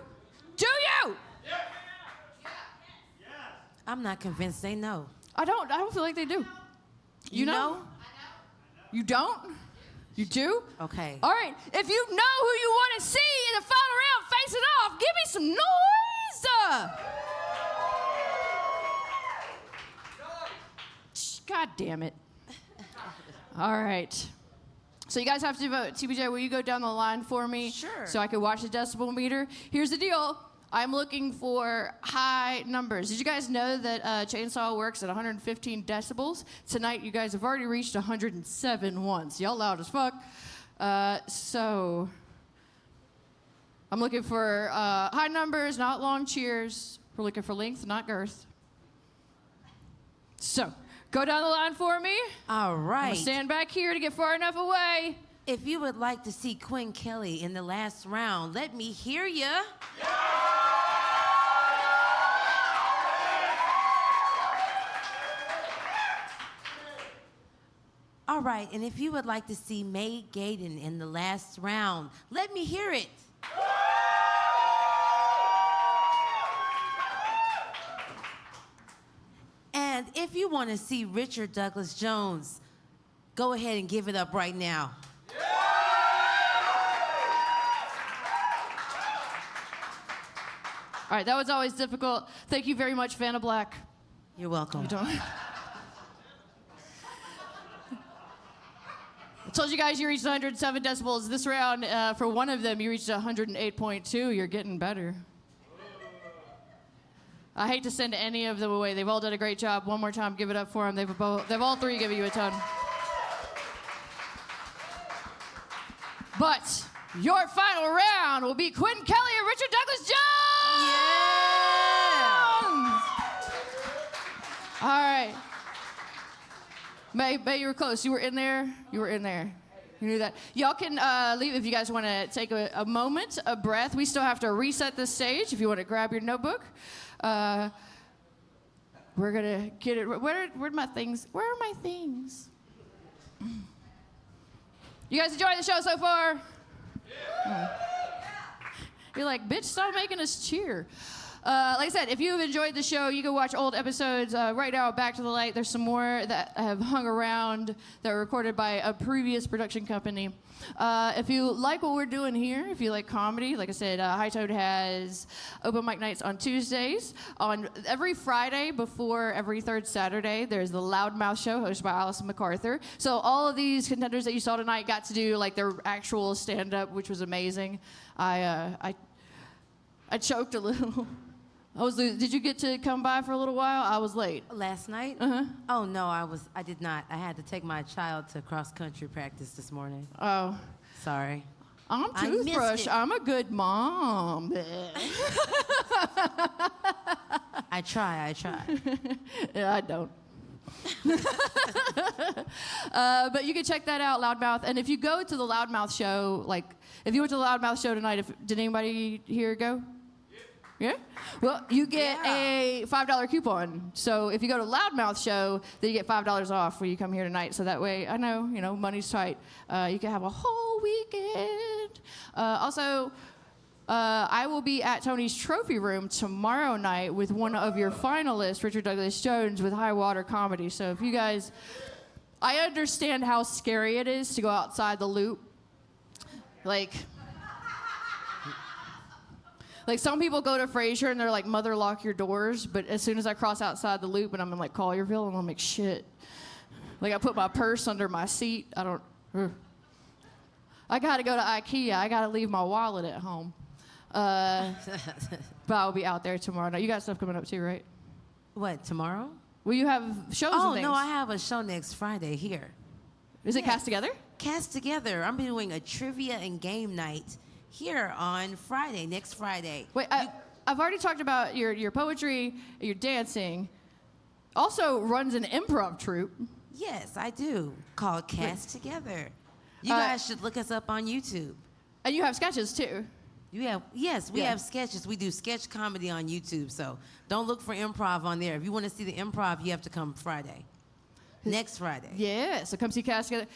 Do you? I'm not convinced they know. I don't feel like they do. You know? You don't? You do? Okay. All right. If you know who you want to see in the final round facing off, give me some noise. God damn it. All right. So you guys have to vote. TBJ, will you go down the line for me? Sure. So I can watch the decibel meter. Here's the deal. I'm looking for high numbers. Did you guys know that Chainsaw works at 115 decibels? Tonight, you guys have already reached 107 once. Y'all loud as fuck. So I'm looking for high numbers, not long cheers. We're looking for length, not girth. So go down the line for me. All I'm right. gonna stand back here to get far enough away. If you would like to see Quin Kelly in the last round, let me hear ya. All right, and if you would like to see May Gayden in the last round, let me hear it. And if you want to see Richard Douglas Jones, go ahead and give it up right now. All right, that was always difficult. Thank you very much, Vanna Black. You're welcome. You don't. I told you guys you reached 107 decibels. This round, for one of them, you reached 108.2. You're getting better. I hate to send any of them away. They've all done a great job. One more time, give it up for them. They've all three given you a ton. But your final round will be Quin Kelly and Richard Douglas Jones. All right. May, you were close. You were in there. You were in there. You knew that. Y'all can leave if you guys want to take a moment, a breath. We still have to reset the stage if you want to grab your notebook. We're going to get it. Where'd my things? Where are my things? You guys enjoying the show so far? Yeah. You're like, bitch, stop making us cheer. Like I said, if you've enjoyed the show, you can watch old episodes right now at Back to the Light. There's some more that have hung around that were recorded by a previous production company. If you like what we're doing here, if you like comedy, like I said, High Toad has open mic nights on Tuesdays. On every Friday before every third Saturday, there's the Loudmouth Show hosted by Allison MacArthur. So all of these contenders that you saw tonight got to do like their actual stand-up, which was amazing. I choked a little. Did you get to come by for a little while? I was late. Last night? Uh-huh. Oh, no, I did not. I had to take my child to cross-country practice this morning. Oh. Sorry. I'm I missed Toothbrush. it. I'm a good mom. I try. Yeah, I don't. But you can check that out, Loudmouth. And if you go to the Loudmouth show, like, if you went to the Loudmouth show tonight, did anybody here go? Yeah? Well, you get a $5 coupon. So if you go to Loudmouth show, then you get $5 off when you come here tonight. So that way, I know, money's tight. You can have a whole weekend. Also, I will be at Tony's Trophy Room tomorrow night with one of your finalists, Richard Douglas Jones, with High Water Comedy. So if you guys, I understand how scary it is to go outside the loop. Like some people go to Fraser and they're like, mother, lock your doors. But as soon as I cross outside the loop and I'm in like Collierville, and I'm like, shit. Like I put my purse under my seat. I got to go to IKEA. I got to leave my wallet at home. But I'll be out there tomorrow night. You got stuff coming up too, right? What, tomorrow? Well, you have shows and Oh, things. no, I have a show next Friday here. Is it Cast Together? Cast Together. I'm doing a trivia and game night here on Friday, next Friday. Wait, I've already talked about your poetry, your dancing. Also runs an improv troupe. Yes, I do. Called Cast Together. You guys should look us up on YouTube. And you have sketches too. We have sketches. We do sketch comedy on YouTube, so don't look for improv on there. If you want to see the improv, you have to come Friday. Next Friday. Yeah, so come see Cast Together.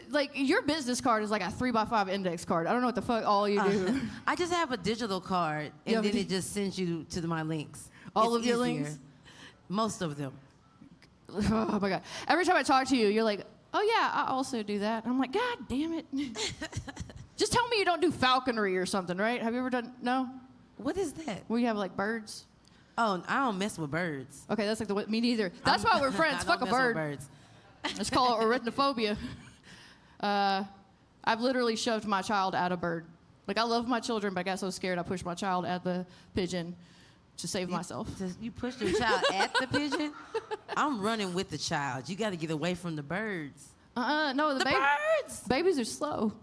Like, your business card is like a 3x5 index card. I don't know what the fuck all you do. I just have a digital card, and then it just sends you to my links. All It's of your easier. links? Most of them. Oh, my God. Every time I talk to you, you're like, oh, yeah, I also do that. And I'm like, God damn it. Just tell me you don't do falconry or something, right? Have you ever done, no? What is that? Where you have, like, birds? Oh, I don't mess with birds. Okay, that's like me neither. That's why we're friends. I Fuck don't a mess bird. with birds. Let's call it arachnophobia. I've literally shoved my child at a bird. Like, I love my children, but I got so scared I pushed my child at the pigeon to save myself. You pushed your child at the pigeon? I'm running with the child. You got to get away from the birds. No, the birds! Babies are slow.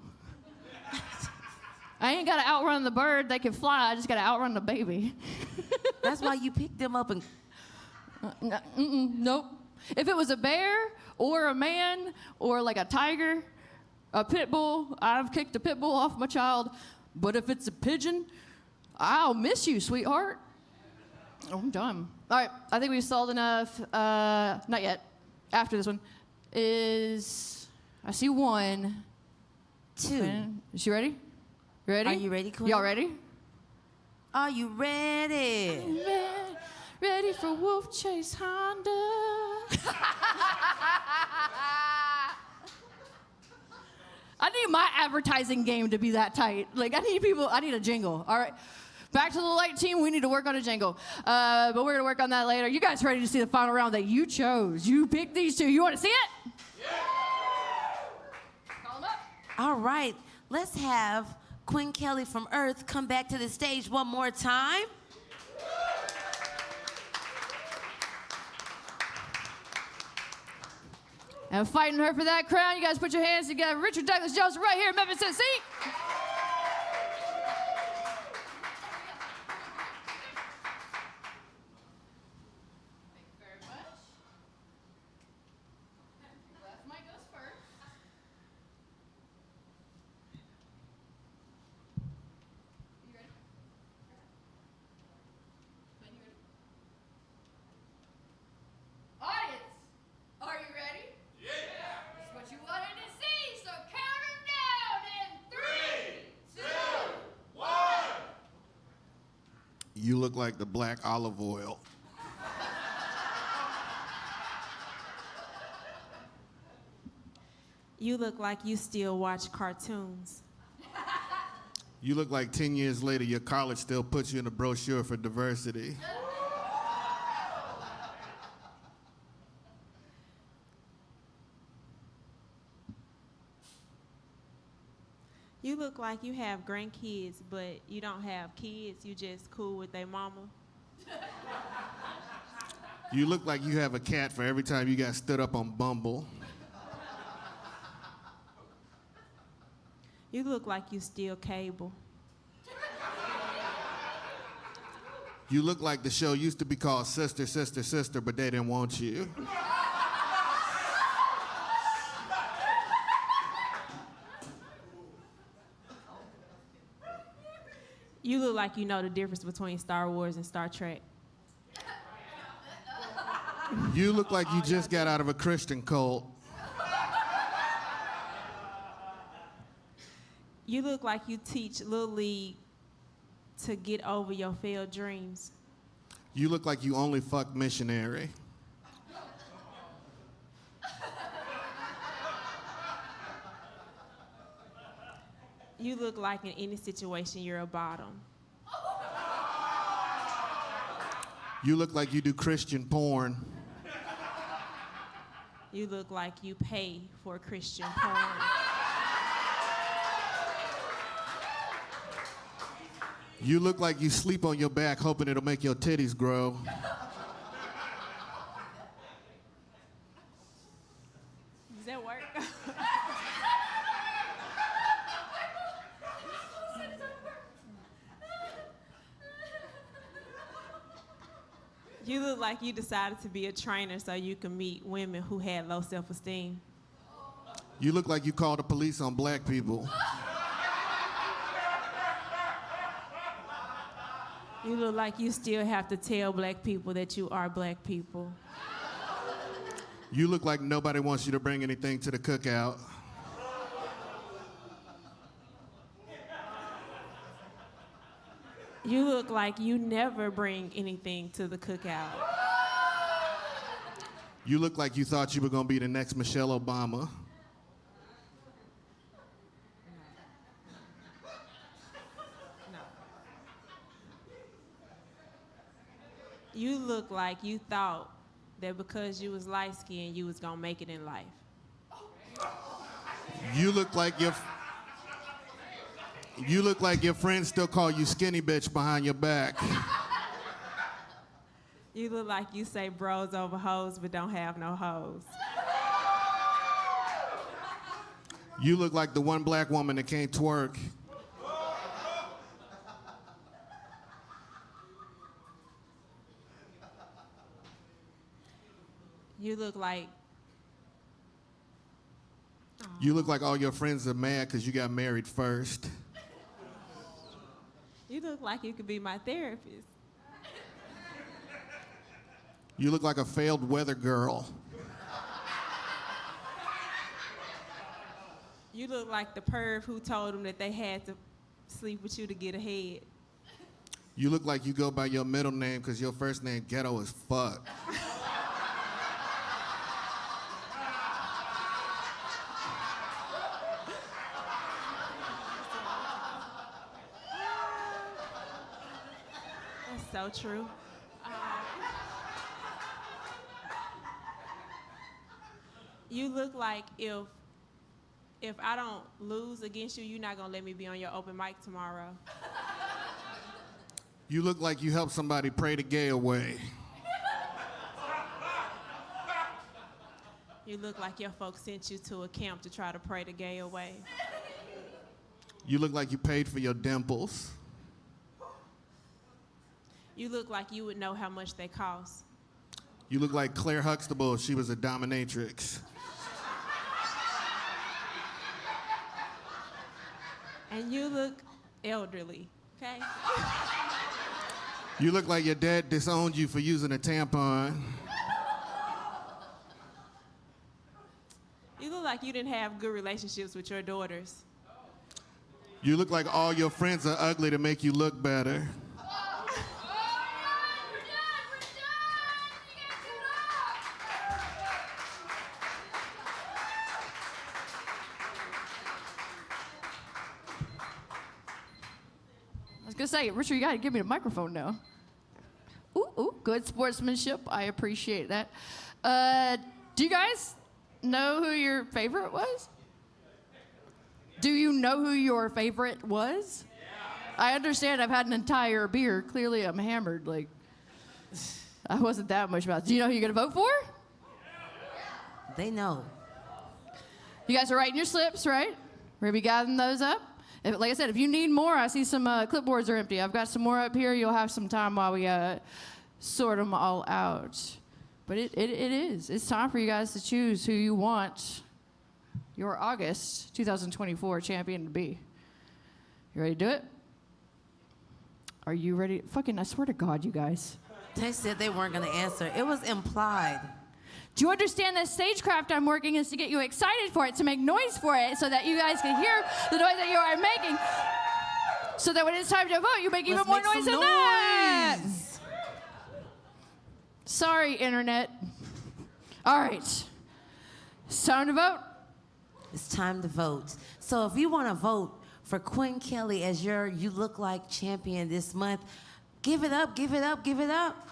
I ain't got to outrun the bird. They can fly. I just got to outrun the baby. That's why you picked them up and... Nope. If it was a bear or a man or like a tiger, a pit bull, I've kicked a pit bull off my child. But if it's a pigeon, I'll miss you, sweetheart. Oh, I'm done. All right, I think we've solved enough. Not yet. After this one I see 1, 2. Is she ready? Ready? Are you ready, Quin? Y'all ready? Are you ready? Ready for Wolf Chase Honda. I need my advertising game to be that tight. Like, I need a jingle. All right. Back to the light team, we need to work on a jingle. But we're going to work on that later. You guys ready to see the final round that you chose? You picked these two. You want to see it? Yeah. Call them up. All right, let's have Quin Kelly from Earth come back to the stage one more time. And fighting her for that crown, you guys put your hands together. Richard Douglas Jones right here in Memphis, Tennessee. You look like the black olive oil. You look like you still watch cartoons. You look like 10 years later, your college still puts you in a brochure for diversity. You look like you have grandkids, but you don't have kids. You just cool with their mama. You look like you have a cat for every time you got stood up on Bumble. You look like you steal cable. You look like the show used to be called Sister, Sister, Sister, but they didn't want you. You look like you know the difference between Star Wars and Star Trek. You look like you just got out of a Christian cult. You look like you teach Little League to get over your failed dreams. You look like you only fuck missionary. You look like in any situation you're a bottom. You look like you do Christian porn. You look like you pay for Christian porn. You look like you sleep on your back hoping it'll make your titties grow. Does that work? You look like you decided to be a trainer so you can meet women who had low self-esteem. You look like you call the police on black people. You look like you still have to tell black people that you are black people. You look like nobody wants you to bring anything to the cookout. You look like you never bring anything to the cookout. You look like you thought you were gonna be the next Michelle Obama. You look like you thought that because you was light-skinned, you was gonna make it in life. You look like your friends still call you skinny bitch behind your back. You look like you say bros over hoes but don't have no hoes. You look like the one black woman that can't twerk. You look like You look like all your friends are mad because you got married first. you look like you could be my therapist. You look like a failed weather girl. You look like the perv who told them that they had to sleep with you to get ahead. You look like you go by your middle name because your first name ghetto as fuck. That's so true. You look like if I don't lose against you, you're not gonna let me be on your open mic tomorrow. You look like you helped somebody pray the gay away. You look like your folks sent you to a camp to try to pray the gay away. You look like you paid for your dimples. You look like you would know how much they cost. You look like Claire Huxtable if she was a dominatrix. And you look elderly, okay? You look like your dad disowned you for using a tampon. You look like you didn't have good relationships with your daughters. You look like all your friends are ugly to make you look better. I was gonna say, Richard, you gotta give me the microphone now. Ooh, good sportsmanship. I appreciate that. Do you guys know who your favorite was? Do you know who your favorite was? Yeah. I understand I've had an entire beer. Clearly I'm hammered. Like, I wasn't that much about it. Do you know who you're gonna vote for? They know. You guys are writing your slips, right? We're gonna be gathering those up. Like I said, if you need more, I see some clipboards are empty. I've got some more up here. You'll have some time while we sort them all out. But it is. It's time for you guys to choose who you want your August 2024 champion to be. You ready to do it? Are you ready? Fucking, I swear to God, you guys. They said they weren't going to answer. It was implied. Do you understand that stagecraft I'm working is to get you excited for it, to make noise for it, so that you guys can hear the noise that you are making, so that when it's time to vote, you make even more noise than that. Sorry, Internet. All right. It's time to vote. It's time to vote. So if you want to vote for Quin Kelly as your You Look Like champion this month, give it up, give it up, give it up.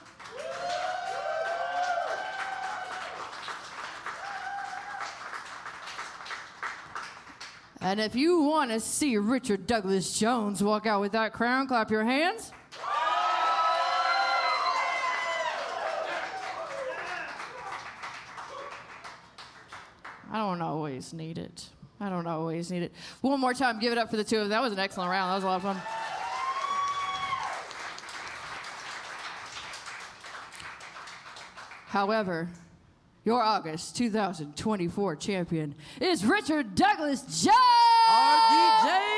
And if you want to see Richard Douglas Jones walk out with that crown, clap your hands. I don't always need it. I don't always need it. One more time, give it up for the two of them. That was an excellent round. That was a lot of fun. However, your August 2024 champion is Richard Douglas Jones! RDJ!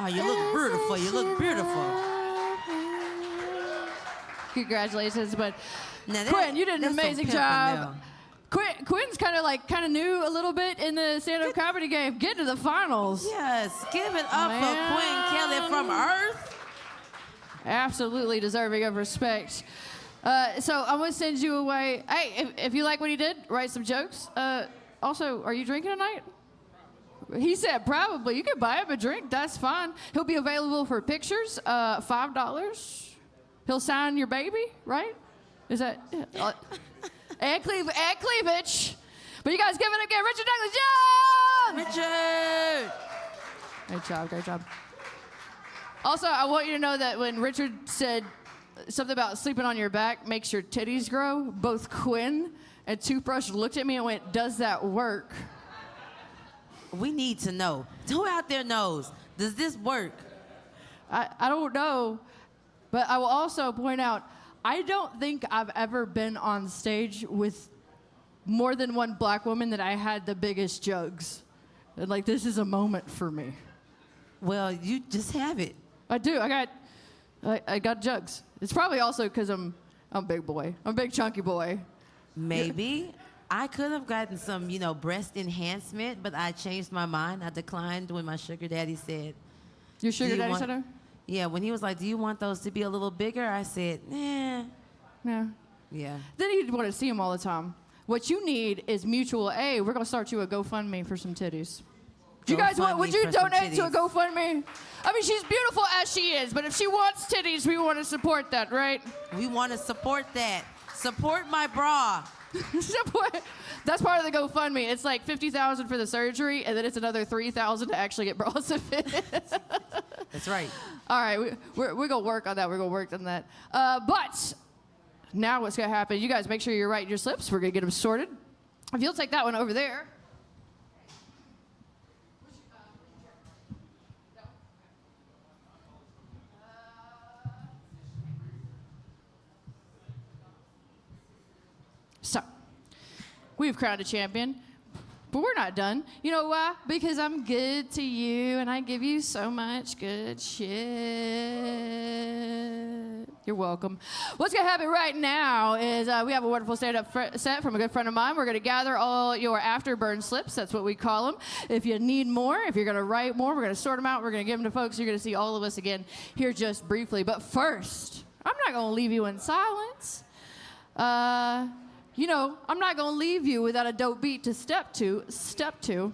Oh, you look beautiful. You look beautiful. Congratulations, but Now Quin, you did an that's some amazing pimping job. there. Quin's kind of new a little bit in the stand-up comedy game. Get to the finals. Yes, give it up for Quin Kelly from Earth. Absolutely deserving of respect. So I'm gonna send you away. Hey, if you like what he did, write some jokes. Also, are you drinking tonight? He said probably. You can buy him a drink. That's fine. He'll be available for pictures. $5. He'll sign your baby, right? Is that and cleavage? But you guys give it again, Richard Douglas Jones. Richard! Great job. Also, I want you to know that when Richard said something about sleeping on your back makes your titties grow, both Quin and Toothbrush looked at me and went, "Does that work?" We need to know. Who out there knows? Does this work? I don't know, but I will also point out, I don't think I've ever been on stage with more than one black woman that I had the biggest jugs. And like, this is a moment for me. Well, you just have it. I do. I got jugs. It's probably also because I'm a big boy. I'm a big chunky boy. Maybe. I could have gotten some, breast enhancement, but I changed my mind. I declined when my sugar daddy said. Your sugar daddy said no? Yeah, when he was like, "Do you want those to be a little bigger?" I said, "Nah." Yeah. Yeah. Then you'd want to see him all the time. What you need is mutual aid. We're going to start you a GoFundMe for some titties. Do you guys want, would you donate to a GoFundMe? I mean, she's beautiful as she is, but if she wants titties, we want to support that, right? We want to support that. Support my bra. That's part of the GoFundMe. It's like $50,000 for the surgery, and then it's another $3,000 to actually get bras to fit. That's right. All right, we're going to work on that. We're going to work on that. But now what's going to happen, you guys make sure you're writing your slips. We're going to get them sorted. If you'll take that one over there. So, we've crowned a champion, but we're not done. You know why? Because I'm good to you, and I give you so much good shit. You're welcome. What's going to happen right now is we have a wonderful stand-up set from a good friend of mine. We're going to gather all your afterburn slips. That's what we call them. If you need more, if you're going to write more, we're going to sort them out. We're going to give them to folks. You're going to see all of us again here just briefly. But first, I'm not going to leave you in silence. I'm not going to leave you without a dope beat to step to.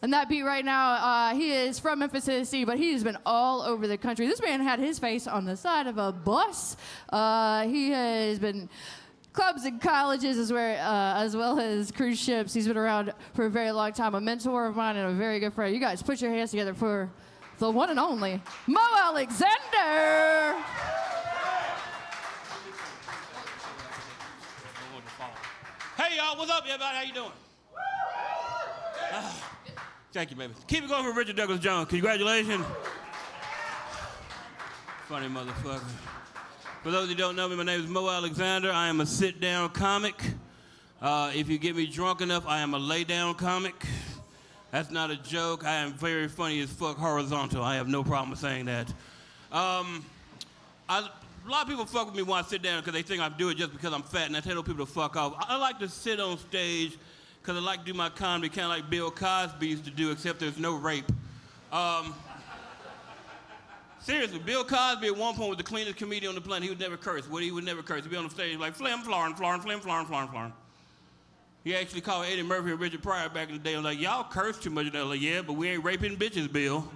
And that beat right now, he is from Memphis, Tennessee, but he's been all over the country. This man had his face on the side of a bus. He has been clubs and colleges as well as cruise ships. He's been around for a very long time, a mentor of mine and a very good friend. You guys put your hands together for the one and only Mo Alexander. Hey, y'all, what's up, everybody? How you doing? Thank you, baby. Keep it going for Richard Douglas Jones. Congratulations. Funny motherfucker. For those who don't know me, my name is Mo Alexander. I am a sit-down comic. If you get me drunk enough, I am a lay-down comic. That's not a joke. I am very funny as fuck horizontal. I have no problem with saying that. A lot of people fuck with me when I sit down because they think I do it just because I'm fat, and I tell people to fuck off. I like to sit on stage because I like to do my comedy kind of like Bill Cosby used to do, except there's no rape. Seriously, Bill Cosby at one point was the cleanest comedian on the planet. He would never curse. He would never curse. He'd be on the stage like, flim, flarn, flarn, flim, flarn, flarn, flarn. He actually called Eddie Murphy and Richard Pryor back in the day and was like, y'all curse too much. And they're like, yeah, but we ain't raping bitches, Bill.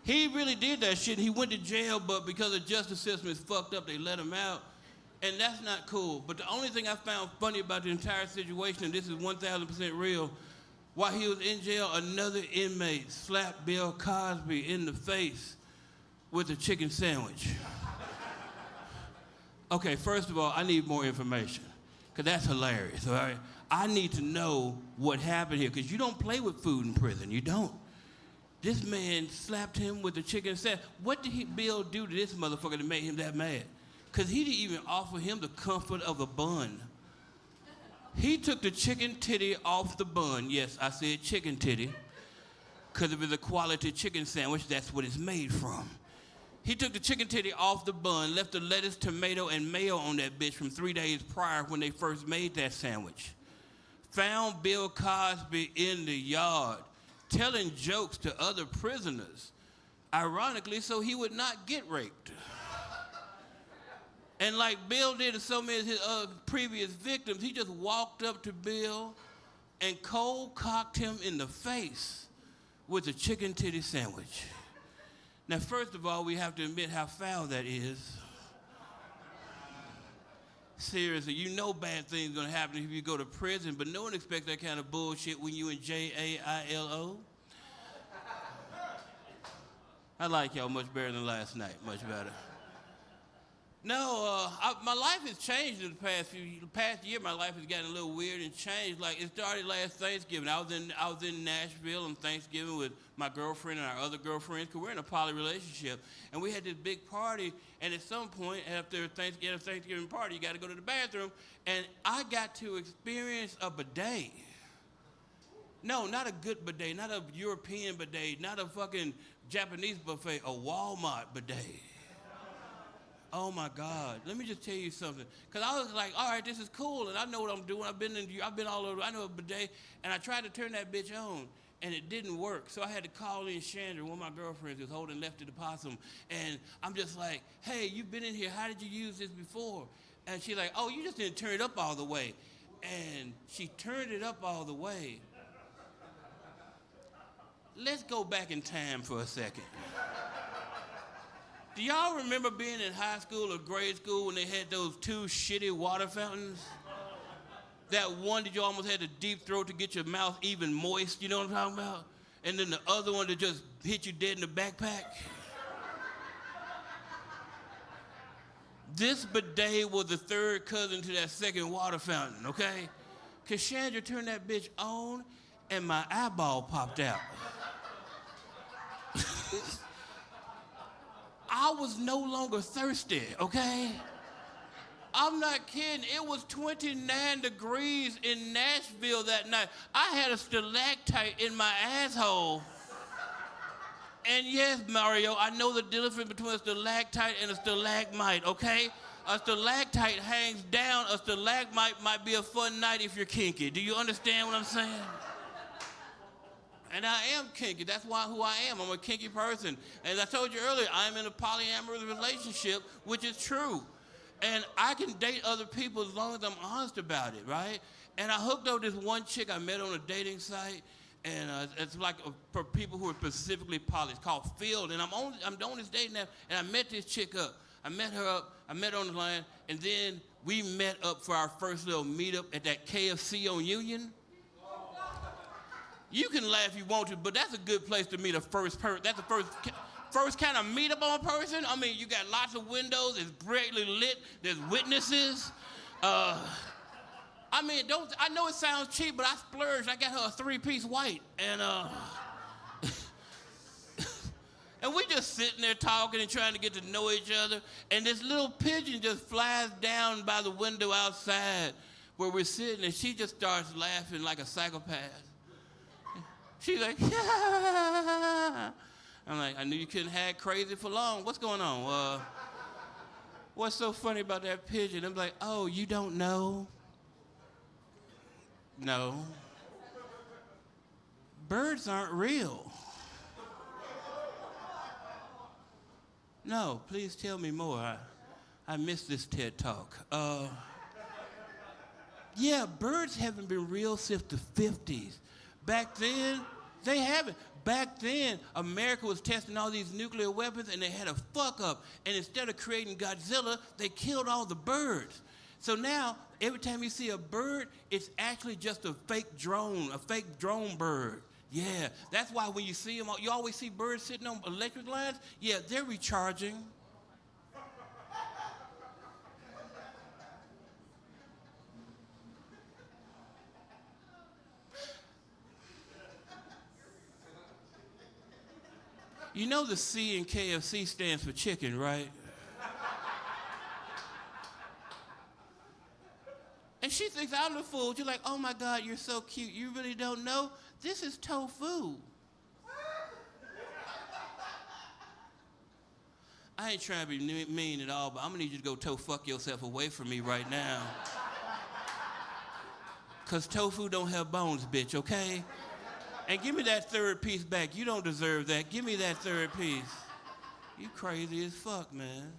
He really did that shit. He went to jail, but because the justice system is fucked up, they let him out. And that's not cool. But the only thing I found funny about the entire situation, and this is 1,000% real, while he was in jail, another inmate slapped Bill Cosby in the face with a chicken sandwich. Okay, first of all, I need more information, because that's hilarious, all right? I need to know what happened here, because you don't play with food in prison. You don't. This man slapped him with the chicken sandwich. What did Bill do to this motherfucker that made him that mad? Because he didn't even offer him the comfort of a bun. He took the chicken titty off the bun. Yes, I said chicken titty. Because if it's a quality chicken sandwich, that's what it's made from. He took the chicken titty off the bun, left the lettuce, tomato, and mayo on that bitch from 3 days prior when they first made that sandwich. Found Bill Cosby in the yard, telling jokes to other prisoners, ironically, so he would not get raped. And like Bill did to so many of his previous victims, he just walked up to Bill and cold-cocked him in the face with a chicken titty sandwich. Now, first of all, we have to admit how foul that is. Seriously, you know bad things are gonna happen if you go to prison, but no one expects that kind of bullshit when you in jailo. I like y'all much better than last night, much better. No, my life has changed in the past year. My life has gotten a little weird and changed. Like, it started last Thanksgiving. I was in Nashville on Thanksgiving with my girlfriend and our other girlfriends, because we're in a poly relationship. And we had this big party, and at some point after Thanksgiving party, you got to go to the bathroom. And I got to experience a bidet. No, not a good bidet, not a European bidet, not a fucking Japanese buffet, a Walmart bidet. Oh my God! Let me just tell you something. Cause I was like, all right, this is cool, and I know what I'm doing. I've been all over. I know a bidet, and I tried to turn that bitch on, and it didn't work. So I had to call in Chandra, one of my girlfriends, who's holding Lefty the Possum, and I'm just like, hey, you've been in here. How did you use this before? And she's like, oh, you just didn't turn it up all the way, and she turned it up all the way. Let's go back in time for a second. Do y'all remember being in high school or grade school when they had those two shitty water fountains? That one that you almost had to deep throat to get your mouth even moist, you know what I'm talking about? And then the other one that just hit you dead in the backpack? This bidet was the third cousin to that second water fountain, okay? Cause Chandra turned that bitch on and my eyeball popped out. I was no longer thirsty, okay? I'm not kidding. It was 29 degrees in Nashville that night. I had a stalactite in my asshole. And yes, Mario, I know the difference between a stalactite and a stalagmite, okay? A stalactite hangs down. A stalagmite might be a fun night if you're kinky. Do you understand what I'm saying? And I am kinky. That's who I am. I'm a kinky person. As I told you earlier, I'm in a polyamorous relationship, which is true. And I can date other people as long as I'm honest about it, right? And I hooked up this one chick I met on a dating site, and it's like for people who are specifically poly. It's called Field, and I'm on this dating app, and I met this chick up. I met her on the line, and then we met up for our first little meetup at that KFC on Union. You can laugh if you want to, but that's a good place to meet a first person. That's the first kind of meetup on a person. I mean, you got lots of windows. It's brightly lit. There's witnesses. I know it sounds cheap, but I splurged. I got her a 3-piece white, and and we just sitting there talking and trying to get to know each other. And this little pigeon just flies down by the window outside where we're sitting, and she just starts laughing like a psychopath. She's like, yeah. I'm like, I knew you couldn't have crazy for long. What's going on? What's so funny about that pigeon? I'm like, oh, you don't know? No. Birds aren't real. No, please tell me more. I missed this TED Talk. Yeah, birds haven't been real since the 50s. Back then, they haven't. Back then, America was testing all these nuclear weapons, and they had a fuck up. And instead of creating Godzilla, they killed all the birds. So now, every time you see a bird, it's actually just a fake drone bird. Yeah, that's why when you see them, you always see birds sitting on electric lines. Yeah, they're recharging. You know the C in KFC stands for chicken, right? And she thinks I'm the fool. You're like, oh my God, you're so cute. You really don't know? This is tofu. I ain't trying to be mean at all, but I'm gonna need you to go fuck yourself away from me right now. Cause tofu don't have bones, bitch, okay? And give me that third piece back. You don't deserve that. Give me that third piece. You crazy as fuck, man.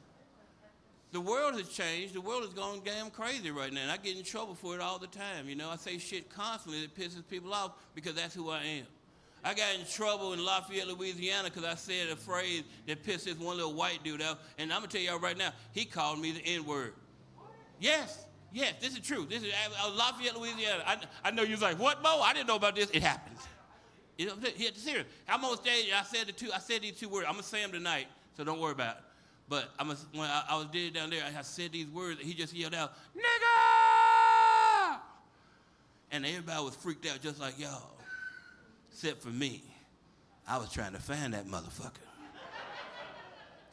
The world has changed. The world has gone damn crazy right now. And I get in trouble for it all the time. You know, I say shit constantly that pisses people off because that's who I am. I got in trouble in Lafayette, Louisiana, because I said a phrase that pissed this one little white dude out. And I'm going to tell y'all right now, he called me the N-word. Yes, this is true. This is Lafayette, Louisiana. I know you was like, what, Mo? I didn't know about this. It happened. You know, serious. I'm on stage, and I said these two words. I'm going to say them tonight, so don't worry about it. But when I was dead down there, I said these words, and he just yelled out, nigga! And everybody was freaked out just like y'all. Except for me. I was trying to find that motherfucker.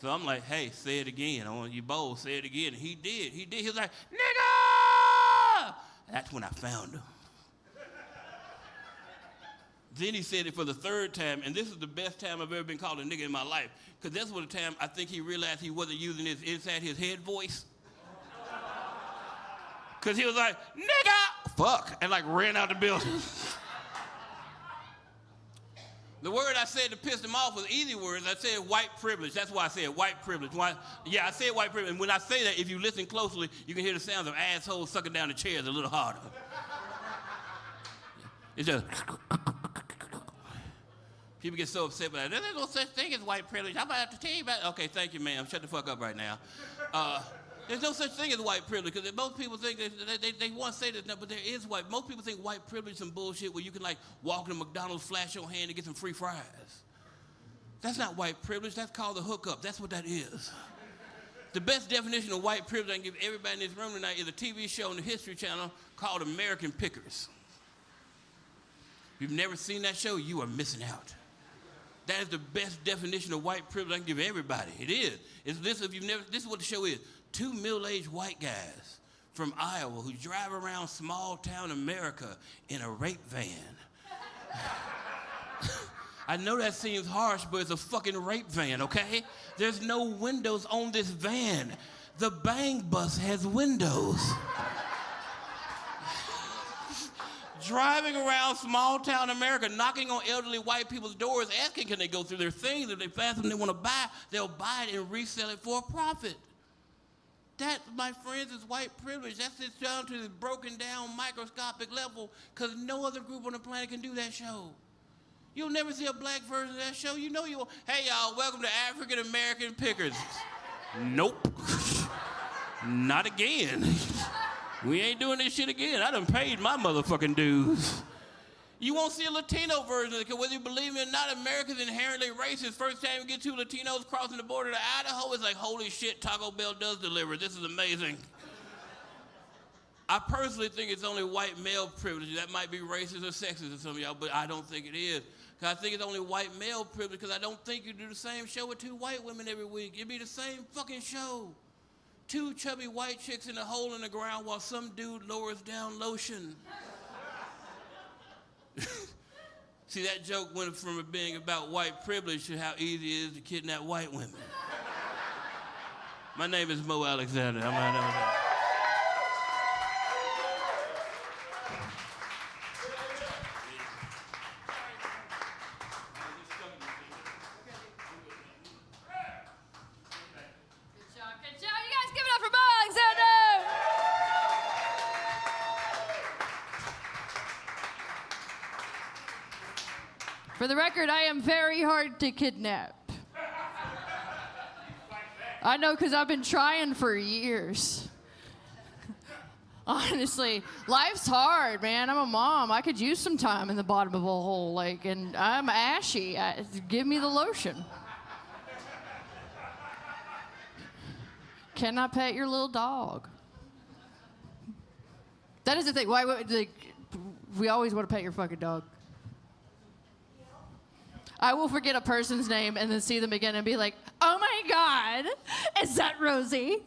So I'm like, hey, say it again. I want you both, say it again. And he did. He was like, nigga! That's when I found him. Then he said it for the third time, and this is the best time I've ever been called a nigga in my life. Because that's what the time I think he realized he wasn't using his inside his head voice. Because he was like, nigga! Fuck! And like ran out the building. The word I said to piss him off was easy words. I said white privilege. That's why I said white privilege. Yeah, I said white privilege. And when I say that, if you listen closely, you can hear the sounds of assholes sucking down the chairs a little harder. It's just... People get so upset by that. There's no such thing as white privilege. I'm about to tell you about it. Okay, thank you, ma'am. Shut the fuck up right now. There's no such thing as white privilege, because most people think they want to say this now, but there is white. Most people think white privilege is some bullshit where you can like walk into McDonald's, flash your hand, and get some free fries. That's not white privilege. That's called the hookup. That's what that is. The best definition of white privilege I can give everybody in this room tonight is a TV show on the History Channel called American Pickers. If you've never seen that show, you are missing out. That is the best definition of white privilege I can give everybody. It is. This is what the show is. Two middle-aged white guys from Iowa who drive around small-town America in a rape van. I know that seems harsh, but it's a fucking rape van, okay? There's no windows on this van. The Bang Bus has windows. Driving around small-town America, knocking on elderly white people's doors, asking can they go through their things. If they find something they want to buy, they'll buy it and resell it for a profit. That, my friends, is white privilege. That's just down to this broken-down microscopic level, because no other group on the planet can do that show. You'll never see a black version of that show. You know you won't. Hey, y'all, welcome to African American Pickers. Nope. Not again. We ain't doing this shit again. I done paid my motherfucking dues. You won't see a Latino version of it, because whether you believe it or not, America's inherently racist. First time you get two Latinos crossing the border to Idaho, it's like, holy shit, Taco Bell does deliver. This is amazing. I personally think it's only white male privilege. That might be racist or sexist to some of y'all, but I don't think it is. Because I think it's only white male privilege, because I don't think you do the same show with two white women every week. It'd be the same fucking show. Two chubby white chicks in a hole in the ground while some dude lowers down lotion. See, that joke went from it being about white privilege to how easy it is to kidnap white women. My name is Mo Alexander. For the record, I am very hard to kidnap. I know, because I've been trying for years. Honestly, life's hard, man. I'm a mom. I could use some time in the bottom of a hole, and I'm ashy. Give me the lotion. Can I pet your little dog? That is the thing. Why would we always want to pet your fucking dog? I will forget a person's name and then see them again and be like, oh my God, is that Rosie?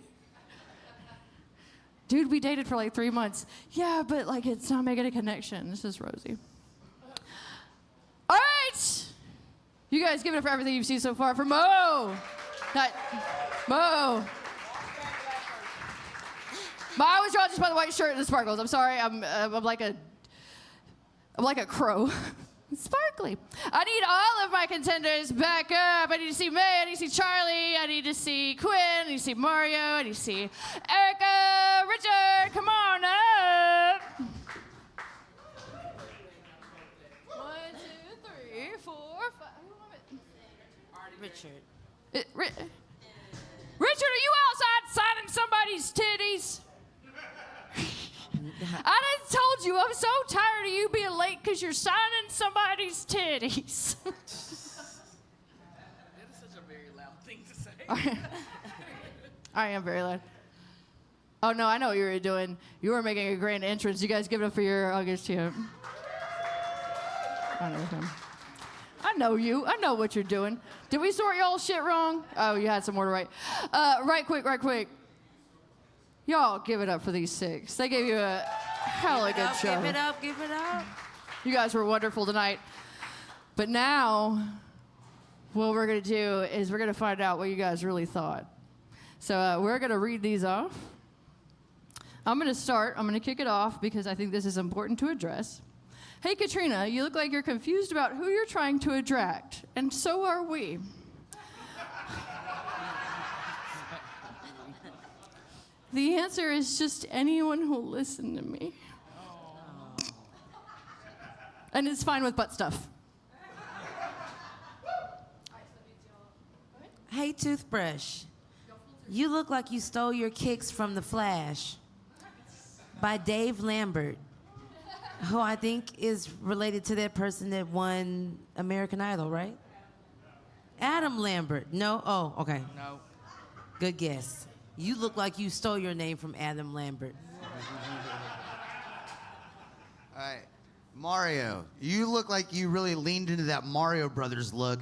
Dude, we dated for like 3 months. Yeah, but like it's not making a connection. This is Rosie. All right. You guys give it up for everything you've seen so far for Mo. Mo. I was drawn just by the white shirt and the sparkles. I'm sorry. I'm like a crow. Sparkly. I need all of my contenders back up. I need to see May. I need to see Charlie. I need to see Quin. I need to see Mario. I need to see Erica. Richard, come on up. 1, 2, 3, Richard. Richard, are you outside signing somebody's titties? I done told you I'm so tired of you being late because you're signing somebody's titties. That is such a very loud thing to say. I am very loud. Oh, no, I know what you were doing. You were making a grand entrance. You guys give it up for your August champ. I know him. I know you. I know what you're doing. Did we sort y'all shit wrong? Oh, you had some more to write. Right quick. Y'all give it up for these 6. They gave you a hella good show. Give it up. You guys were wonderful tonight. But now, what we're going to do is we're going to find out what you guys really thought. So we're going to read these off. I'm going to start. I'm going to kick it off because I think this is important to address. Hey, Katrina, you look like you're confused about who you're trying to attract, and so are we. The answer is just anyone who'll listen to me. And it's fine with butt stuff. Hey, Toothbrush. You look like you stole your kicks from The Flash by Dave Lambert, who I think is related to that person that won American Idol, right? Adam Lambert. No? Oh, okay. No. Good guess. You look like you stole your name from Adam Lambert. All right. Mario, you look like you really leaned into that Mario Brothers look.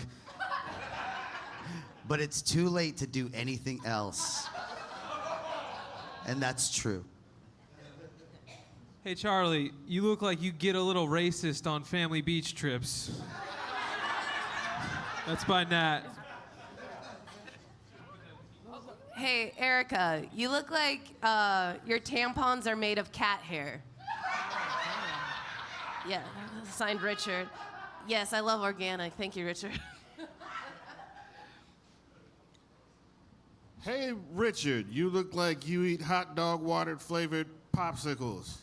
But it's too late to do anything else. And that's true. Hey, Charlie, you look like you get a little racist on family beach trips. That's by Nat. Hey, Erica, you look like your tampons are made of cat hair. Yeah, signed Richard. Yes, I love organic. Thank you, Richard. Hey, Richard, you look like you eat hot dog watered flavored popsicles.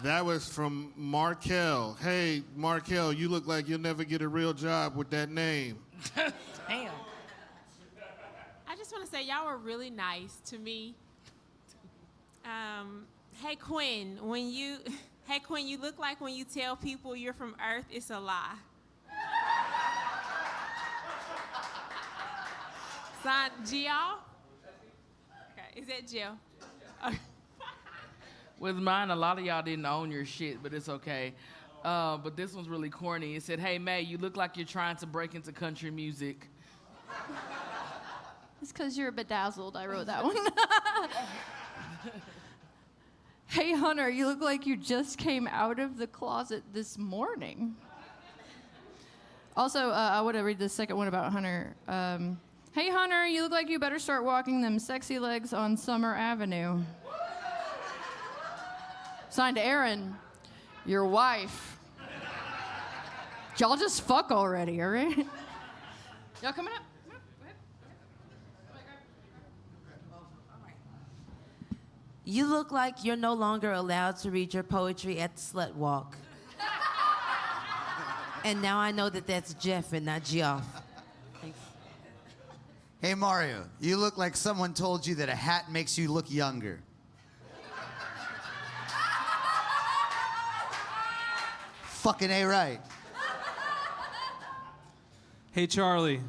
That was from Markel. Hey, Markel, you look like you'll never get a real job with that name. Damn. I just want to say y'all were really nice to me. Hey Quin, you look like when you tell people you're from Earth, it's a lie. Signed, Gio? Okay, is that Jill? Okay. With mine, a lot of y'all didn't own your shit, but it's okay. But this one's really corny. It said, hey, May, you look like you're trying to break into country music. It's because you're bedazzled. I wrote that one. Hey, Hunter, you look like you just came out of the closet this morning. Also, I want to read the second one about Hunter. Hey, Hunter, you look like you better start walking them sexy legs on Summer Avenue. Signed Aaron, your wife. Y'all just fuck already, all right? Y'all coming up? You look like you're no longer allowed to read your poetry at the slut walk. And now I know that that's Jeff and not Geoff. Thanks. Hey, Mario, you look like someone told you that a hat makes you look younger. Fucking A right. Hey, Charlie,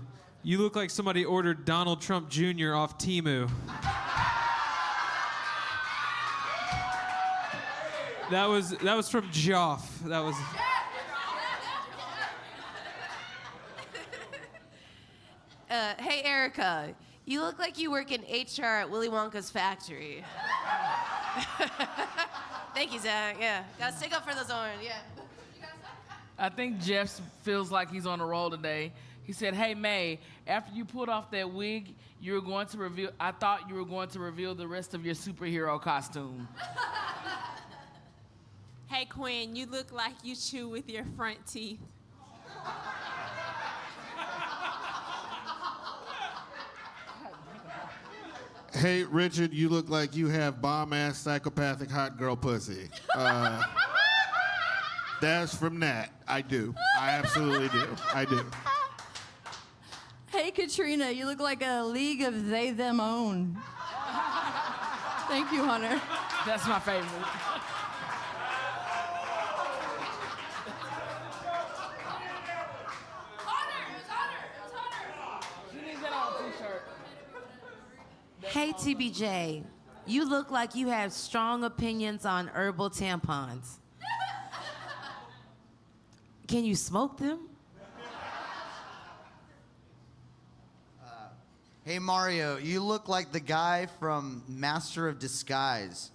you look like somebody ordered Donald Trump Jr. off Temu. That was from Geoff. That was. Hey, Erica, you look like you work in HR at Willy Wonka's factory. Thank you, Zach. Yeah, gotta stick up for the Zorn. Yeah. I think Jeff feels like he's on a roll today. He said, hey, May, after you pulled off that wig, I thought you were going to reveal the rest of your superhero costume. Hey Quin, you look like you chew with your front teeth. Hey, Richard, you look like you have bomb-ass psychopathic hot girl pussy. That's from Nat. I do. I absolutely do. I do. Hey, Katrina, you look like a league of they, them own. Thank you, Hunter. That's my favorite. Hey, TBJ, you look like you have strong opinions on herbal tampons. Can you smoke them? Hey Mario, you look like the guy from Master of Disguise.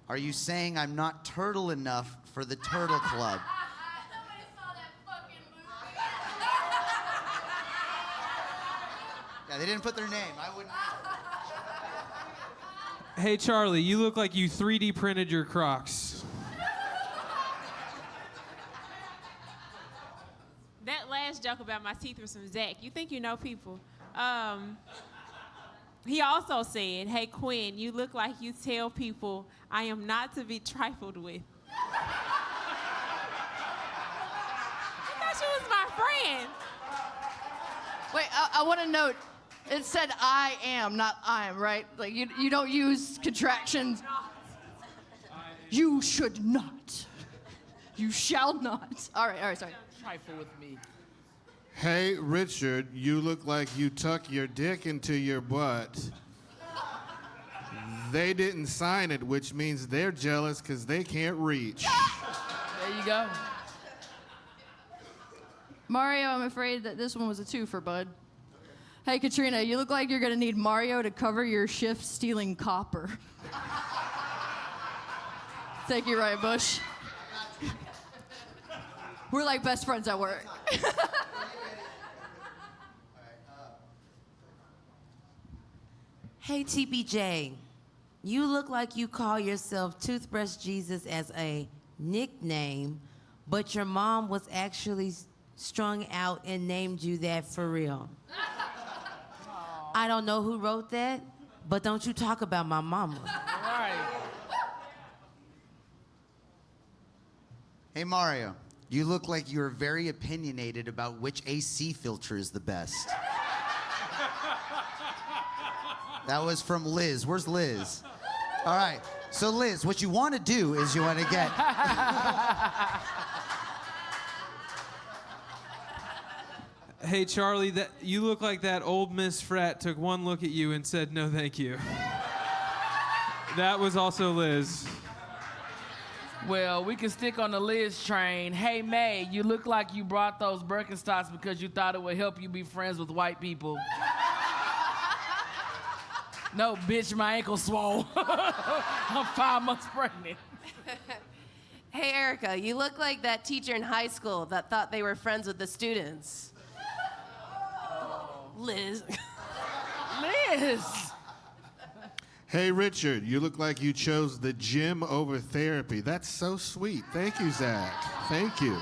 Are you saying I'm not turtle enough for the Turtle Club? Nobody saw that fucking movie. Yeah, they didn't put their name. I wouldn't. Hey, Charlie, you look like you 3D printed your Crocs. That last joke about my teeth was from Zach. You think you know people. He also said, hey, Quin, you look like you tell people I am not to be trifled with. You thought she was my friend. Wait, I want to note, it said I am, not I'm, right? Like, you don't use contractions. You should not. You shall not. All right, sorry. Trifle with me. Hey, Richard, you look like you tuck your dick into your butt. They didn't sign it, which means they're jealous because they can't reach. There you go. Mario, I'm afraid that this one was a twofer, bud. Hey, Katrina, you look like you're going to need Mario to cover your shift stealing copper. Thank you, Ryan Bush. We're like best friends at work. Hey, TBJ, you look like you call yourself Toothbrush Jesus as a nickname, but your mom was actually strung out and named you that for real. I don't know who wrote that, but don't you talk about my mama. Right. Hey Mario, you look like you're very opinionated about which AC filter is the best. That was from Liz. Where's Liz? All right. So Liz, what you want to do is you want to get. Hey, Charlie, you look like that old Miss Frat took one look at you and said, no, thank you. That was also Liz. Well, we can stick on the Liz train. Hey, May, you look like you brought those Birkenstocks because you thought it would help you be friends with white people. No, bitch, my ankle swole. I'm 5 months pregnant. Hey, Erica, you look like that teacher in high school that thought they were friends with the students. Liz. Liz! Hey, Richard, you look like you chose the gym over therapy. That's so sweet. Thank you, Zach. Thank you.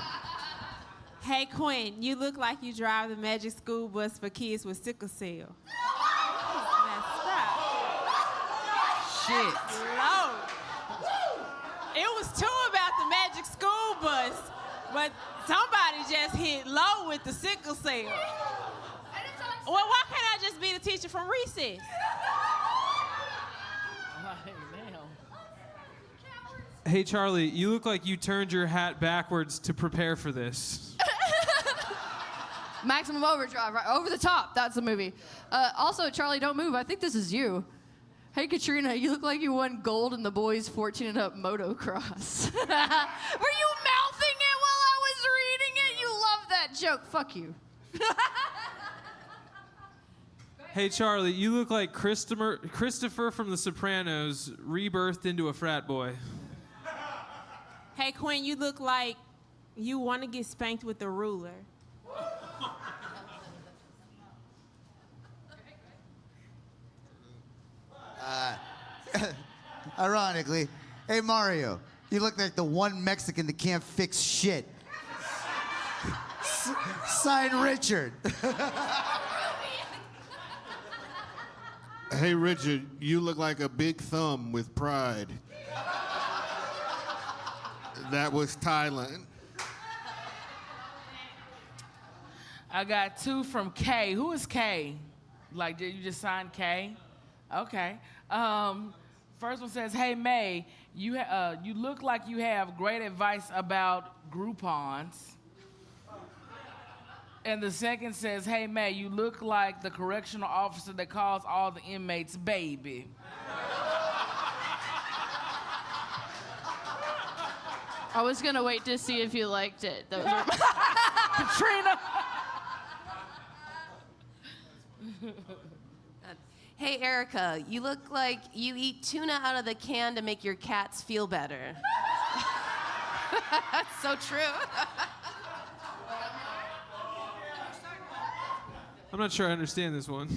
Hey, Quin, you look like you drive the magic school bus for kids with sickle cell. Shit. Low. It was two about the magic school bus, but somebody just hit low with the sickle cell. Well, why can't I just be the teacher from recess? Hey, Charlie, you look like you turned your hat backwards to prepare for this. Maximum Overdrive, right? Over the Top. That's the movie. Also, Charlie, don't move. I think this is you. Hey, Katrina, you look like you won gold in the boys' 14 and up motocross. Were you mouthing it while I was reading it? You love that joke. Fuck you. Hey, Charlie, you look like Christopher from The Sopranos rebirthed into a frat boy. Hey, Quin, you look like you want to get spanked with a ruler. Ironically, hey Mario, you look like the one Mexican that can't fix shit. Sign Richard. Hey, Richard, you look like a big thumb with pride. That was Thailand. I got 2 from K. Who is K? Like, did you just sign K? Okay. First one says, hey, May, you look like you have great advice about Groupons. And the second says, hey, May, you look like the correctional officer that calls all the inmates baby. I was gonna wait to see if you liked it. Those were Katrina! Hey, Erica, you look like you eat tuna out of the can to make your cats feel better. That's so true. I'm not sure I understand this one.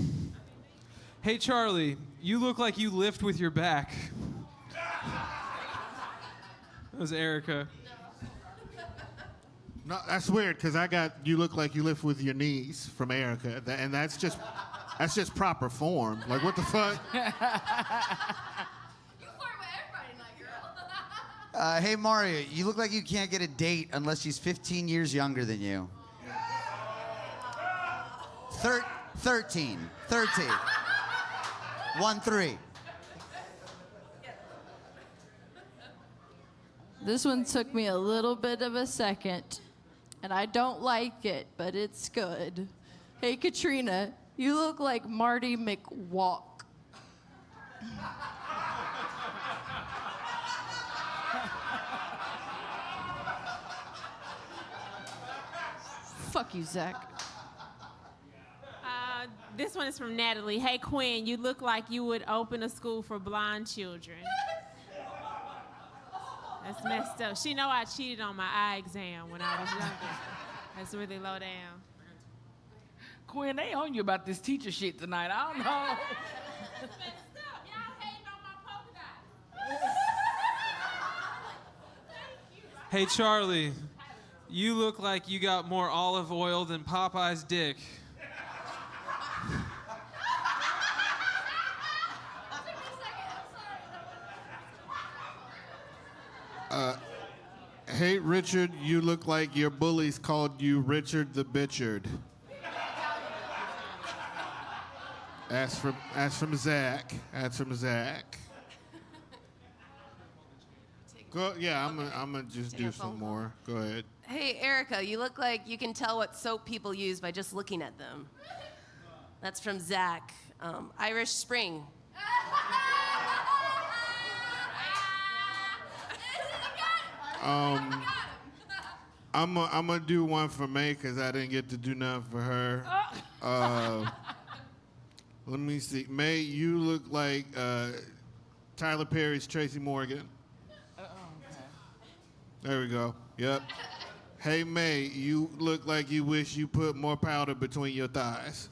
Hey, Charlie, you look like you lift with your back. That was Erica. No, that's weird because I got you look like you lift with your knees from Erica, and that's just proper form. Like what the fuck? Hey, Mario, you look like you can't get a date unless she's 15 years younger than you. 13. 1-3. This one took me a little bit of a second, and I don't like it, but it's good. Hey, Katrina, you look like Marty McWalk. Fuck you, Zach. This one is from Natalie. Hey, Quin, you look like you would open a school for blind children. That's messed up. She know I cheated on my eye exam when I was younger. That's really low down. Quinn, they on you about this teacher shit tonight. I don't know. That's messed up. Y'all hating on my polka dots. Hey, Charlie, you look like you got more olive oil than Popeye's dick. Hey, Richard, you look like your bullies called you Richard the Bitchard. That's from Zach. That's from Zach. Go, yeah, I'm gonna just do some more. Go ahead. Hey, Erica, you look like you can tell what soap people use by just looking at them. That's from Zach. Irish Spring. I'm gonna do one for May because I didn't get to do nothing for her. Let me see. May, you look like Tyler Perry's Tracy Morgan. There we go. Yep. Hey, May, you look like you wish you put more powder between your thighs.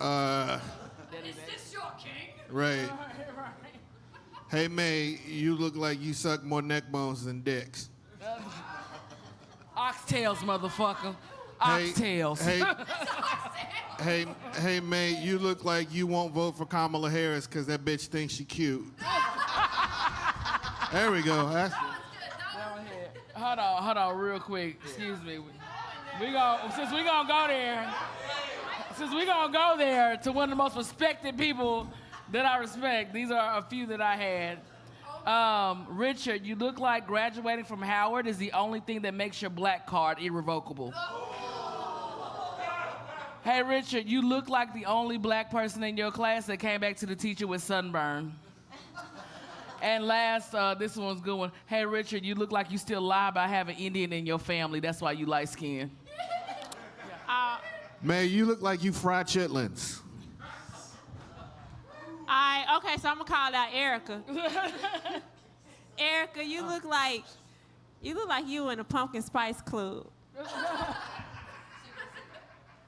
Is this your king? Right. Hey, May, you look like you suck more neck bones than dicks. Oxtails, motherfucker. Oxtails. Hey, May, you look like you won't vote for Kamala Harris because that bitch thinks she cute. There we go. That's Hold on, real quick. Excuse me. Since we gonna go there to one of the most respected people that I respect. These are a few that I had. Richard, you look like graduating from Howard is the only thing that makes your black card irrevocable. Hey, Richard, you look like the only black person in your class that came back to the teacher with sunburn. And last, this one's a good one. Hey, Richard, you look like you still lie about having Indian in your family. That's why you light skinned. May, you look like you fry chitlins. Okay, so I'm gonna call out Erica. Erica, you look like you in a pumpkin spice club.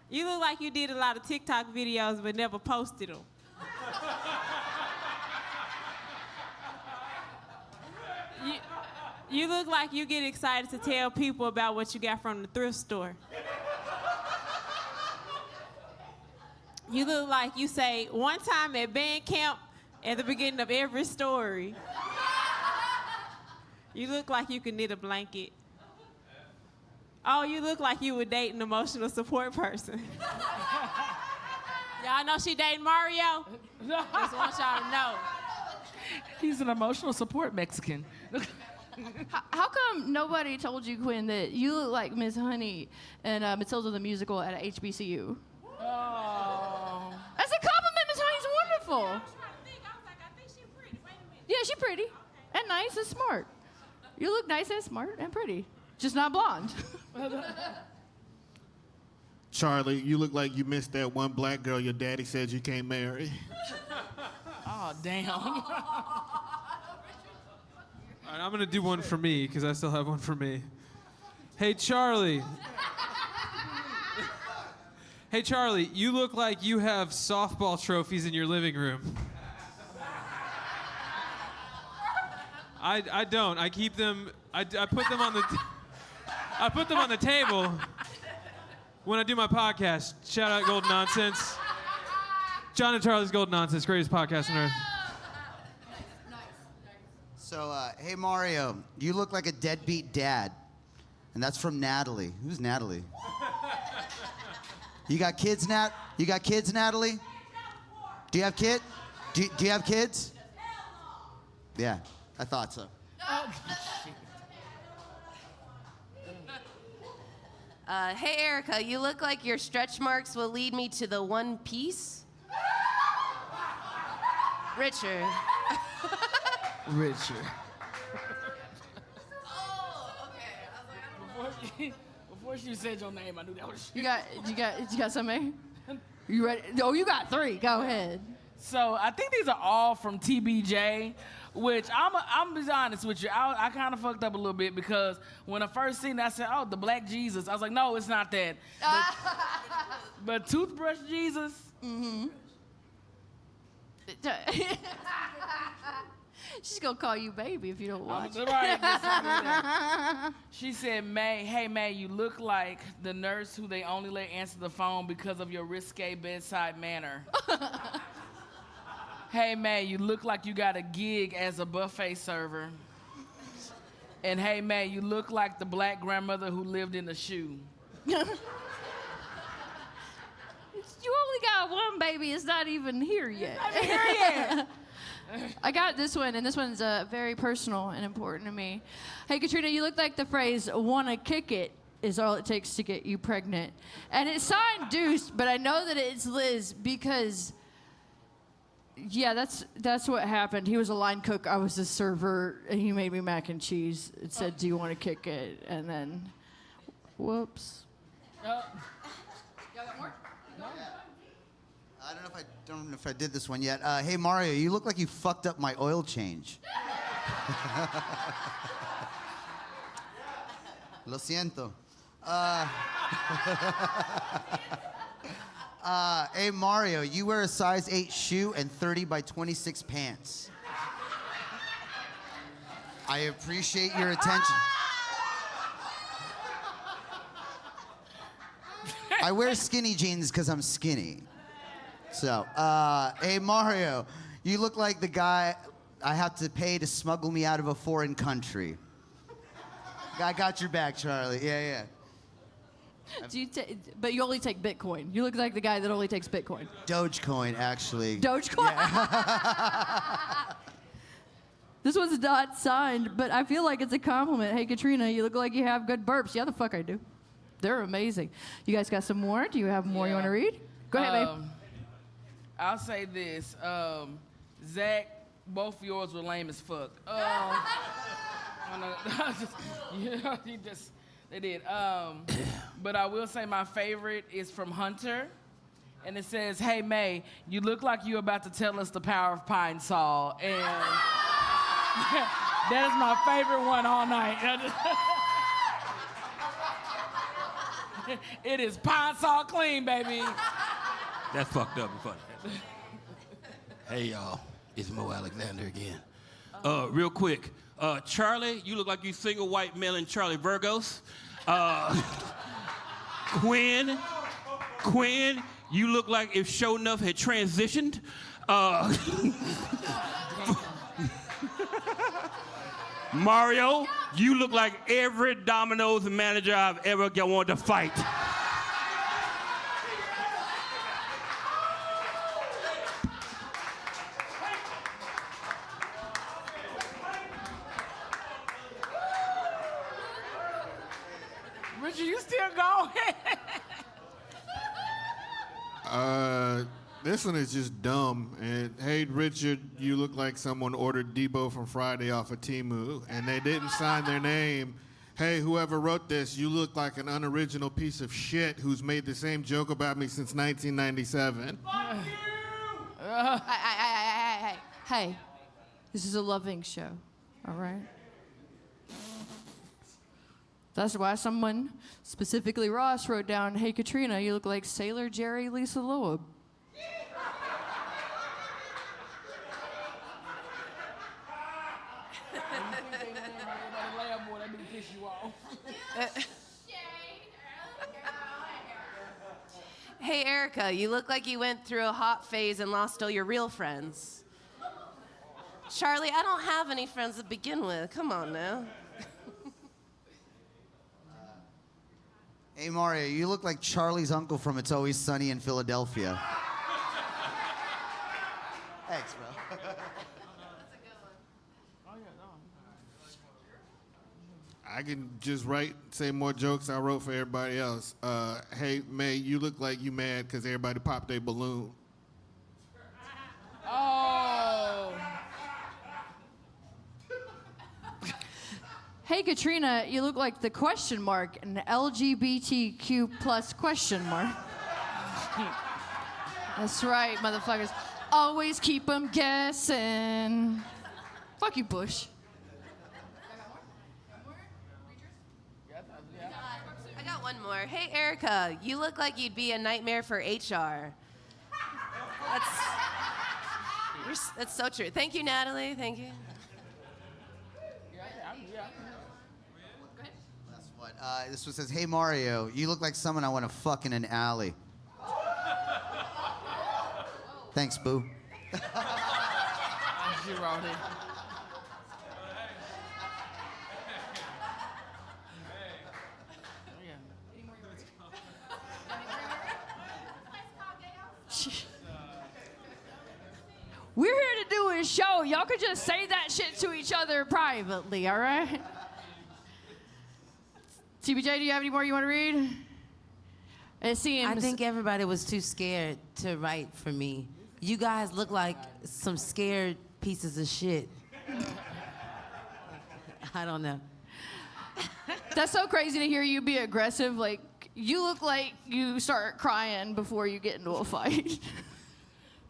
You look like you did a lot of TikTok videos but never posted them. You look like you get excited to tell people about what you got from the thrift store. You look like you say, one time at band camp, at the beginning of every story. You look like you can knit a blanket. Oh, you look like you would date an emotional support person. Y'all know she dating Mario? Just want y'all to know. He's an emotional support Mexican. How come nobody told you, Quinn, that you look like Miss Honey in Matilda the Musical at HBCU? Oh. That's a compliment, Miss Honey's wonderful. I think she's pretty. Wait a minute. Yeah, she's pretty and nice and smart. You look nice and smart and pretty, just not blonde. Charlie, you look like you missed that one black girl your daddy said you can't marry. Oh, damn. All right, I'm gonna do one for me because I still have one for me. Hey, Charlie. Hey, Charlie, you look like you have softball trophies in your living room. I don't. I keep them. I put them on the. I put them on the table when I do my podcast. Shout out Golden Nonsense. John and Charlie's Golden Nonsense, greatest podcast on earth. So, hey Mario, you look like a deadbeat dad, and that's from Natalie. Who's Natalie? You got kids, Nat? You got kids, Natalie? Do you have kids? Do you have kids? Yeah, I thought so. Hey, Erica, you look like your stretch marks will lead me to the One Piece. Richard. Richard. Oh, okay. Before she said your name, I knew that was You got something? You ready? Oh, you got 3. Go ahead. So I think these are all from TBJ, which I'm be honest with you, I kind of fucked up a little bit because when I first seen it, I said, oh, the Black Jesus. I was like, no, it's not that. But Toothbrush Jesus. Mm-hmm. She's gonna call you baby if you don't watch. Right, she said, May, hey May, you look like the nurse who they only let answer the phone because of your risque bedside manner. Hey May, you look like you got a gig as a buffet server. And hey May, you look like the black grandmother who lived in a shoe. You only got one baby. It's not even here yet. I got this one, and this one's very personal and important to me. Hey, Katrina, you look like the phrase, wanna kick it is all it takes to get you pregnant. And it's signed Deuce, but I know that it's Liz because, yeah, that's what happened. He was a line cook, I was a server, and he made me mac and cheese. It said, do you wanna kick it? And then, whoops. Y'all got more? No. I don't know if I did this one yet. Hey Mario, you look like you fucked up my oil change. Lo siento. Hey Mario, you wear a size 8 shoe and 30 by 26 pants. I appreciate your attention. I wear skinny jeans because I'm skinny. So, hey Mario, you look like the guy I have to pay to smuggle me out of a foreign country. I got your back, Charlie. Yeah. But you only take Bitcoin. You look like the guy that only takes Bitcoin. Dogecoin, actually. Dogecoin? Yeah. This one's not signed, but I feel like it's a compliment. Hey, Katrina, you look like you have good burps. Yeah, the fuck I do. They're amazing. You guys got some more? Do you have more you want to read? Go ahead, babe. I'll say this. Zach, both yours were lame as fuck. They did. But I will say my favorite is from Hunter. And it says, hey, May, you look like you're about to tell us the power of Pine Sol. And that is my favorite one all night. It is Pine Sol clean, baby. That's fucked up and funny. Hey, y'all. It's Mo Alexander again. Real quick. Charlie, you look like you single white male in Charlie Virgos. Quin, you look like if Show Enough had transitioned. Mario, You look like every Domino's manager I've ever wanted to fight. Richard, you still going? This one is just dumb. And hey, Richard, you look like someone ordered Debo from Friday off of Temu, and they didn't sign their name. Hey, whoever wrote this, you look like an unoriginal piece of shit who's made the same joke about me since 1997. Fuck you! Hey, this is a loving show, all right? That's why someone, specifically Ross, wrote down, hey, Katrina, you look like Sailor Jerry Lisa Loeb. Hey, Erica, you look like you went through a hot phase and lost all your real friends. Charlie, I don't have any friends to begin with. Come on now. Hey, Mario, you look like Charlie's uncle from It's Always Sunny in Philadelphia. Thanks, bro. I can just say more jokes I wrote for everybody else. Hey, May, you look like you mad because everybody popped their balloon. Oh. Hey, Katrina, you look like the question mark, an LGBTQ plus question mark. That's right, motherfuckers. Always keep them guessing. Fuck you, Bush. I got one more. Hey, Erica, you look like you'd be a nightmare for HR. That's so true. Thank you, Natalie. Thank you. Last one. This one says, hey, Mario, you look like someone I want to fuck in an alley. Thanks, boo. She wrote it. We're here to do a show. Y'all could just say that shit to each other privately, all right? TBJ, do you have any more you want to read? It seems. I think everybody was too scared to write for me. You guys look like some scared pieces of shit. I don't know. That's so crazy to hear you be aggressive. Like, you look like you start crying before you get into a fight.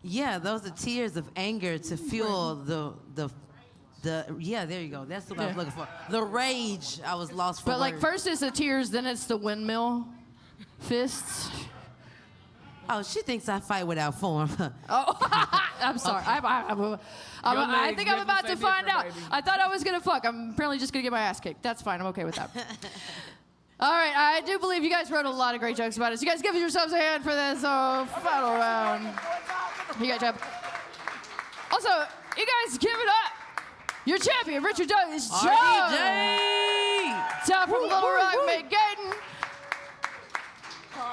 Yeah, those are tears of anger to fuel the yeah, there you go. That's what I was looking for. The rage. I was lost for But like, words. first it's the tears, then it's the windmill fists. Oh, she thinks I fight without form. Oh, I'm sorry. I think I'm about to find out. I thought I was gonna fuck. I'm apparently just gonna get my ass kicked. That's fine. I'm okay with that. All right, I do believe you guys wrote a lot of great jokes about us. You guys give yourselves a hand for this final round. You guys have. Also, you guys give it up. Your champion, Richard Douglas Jones. Top from Little Rock, May Gayden.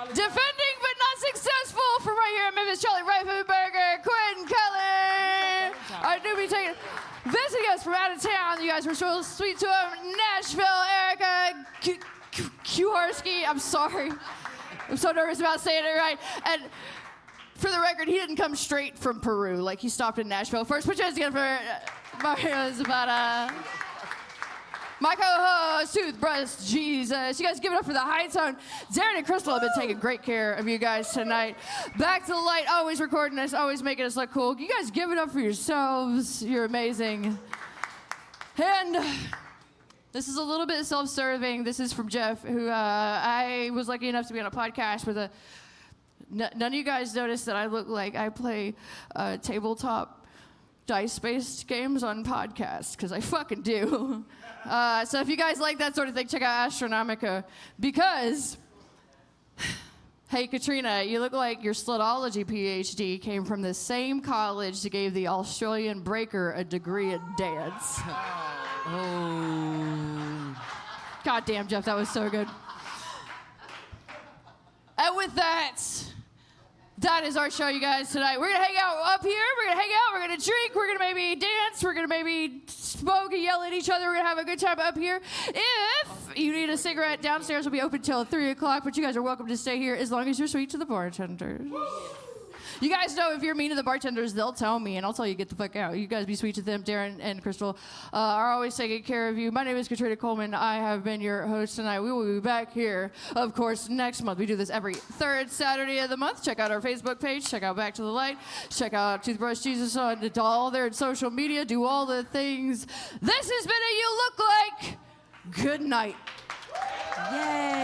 Defending but not successful from right here in Memphis, Charlie Reifenberger, Quin, Kelly. Our newbie taking visiting us from out of town. You guys were so sweet to him. Nashville, Erica Kuharski. I'm sorry. I'm so nervous about saying it right. And for the record, he didn't come straight from Peru. Like, he stopped in Nashville first. Put your hands together for Mario Zapata. My co-host, Toothbrush Jesus. You guys give it up for the Heights Zone. Darren and Crystal have been taking great care of you guys tonight. Back to the Light, always recording us, always making us look cool. You guys give it up for yourselves. You're amazing. And this is a little bit self-serving. This is from Jeff, who I was lucky enough to be on a podcast with a... None of you guys noticed that I look like I play tabletop dice-based games on podcasts, because I fucking do. So if you guys like that sort of thing, check out Astronomica, because, hey, Katrina, you look like your slutology PhD came from the same college that gave the Australian breaker a degree in dance. Oh. God damn, Jeff, that was so good. And with that, that is our show, you guys, tonight. We're going to hang out up here. We're going to hang out. We're going to drink. We're going to maybe dance. We're going to maybe smoke and yell at each other. We're going to have a good time up here. If you need a cigarette, downstairs will be open till 3 o'clock, but you guys are welcome to stay here as long as you're sweet to the bartenders. You guys know if you're mean to the bartenders, they'll tell me, and I'll tell you, get the fuck out. You guys be sweet to them. Darren and Crystal are always taking care of you. My name is Katrina Coleman. I have been your host tonight. We will be back here, of course, next month. We do this every third Saturday of the month. Check out our Facebook page. Check out Back to the Light. Check out Toothbrush Jesus on all their social media. Do all the things. This has been a You Look Like. Good night. Yay.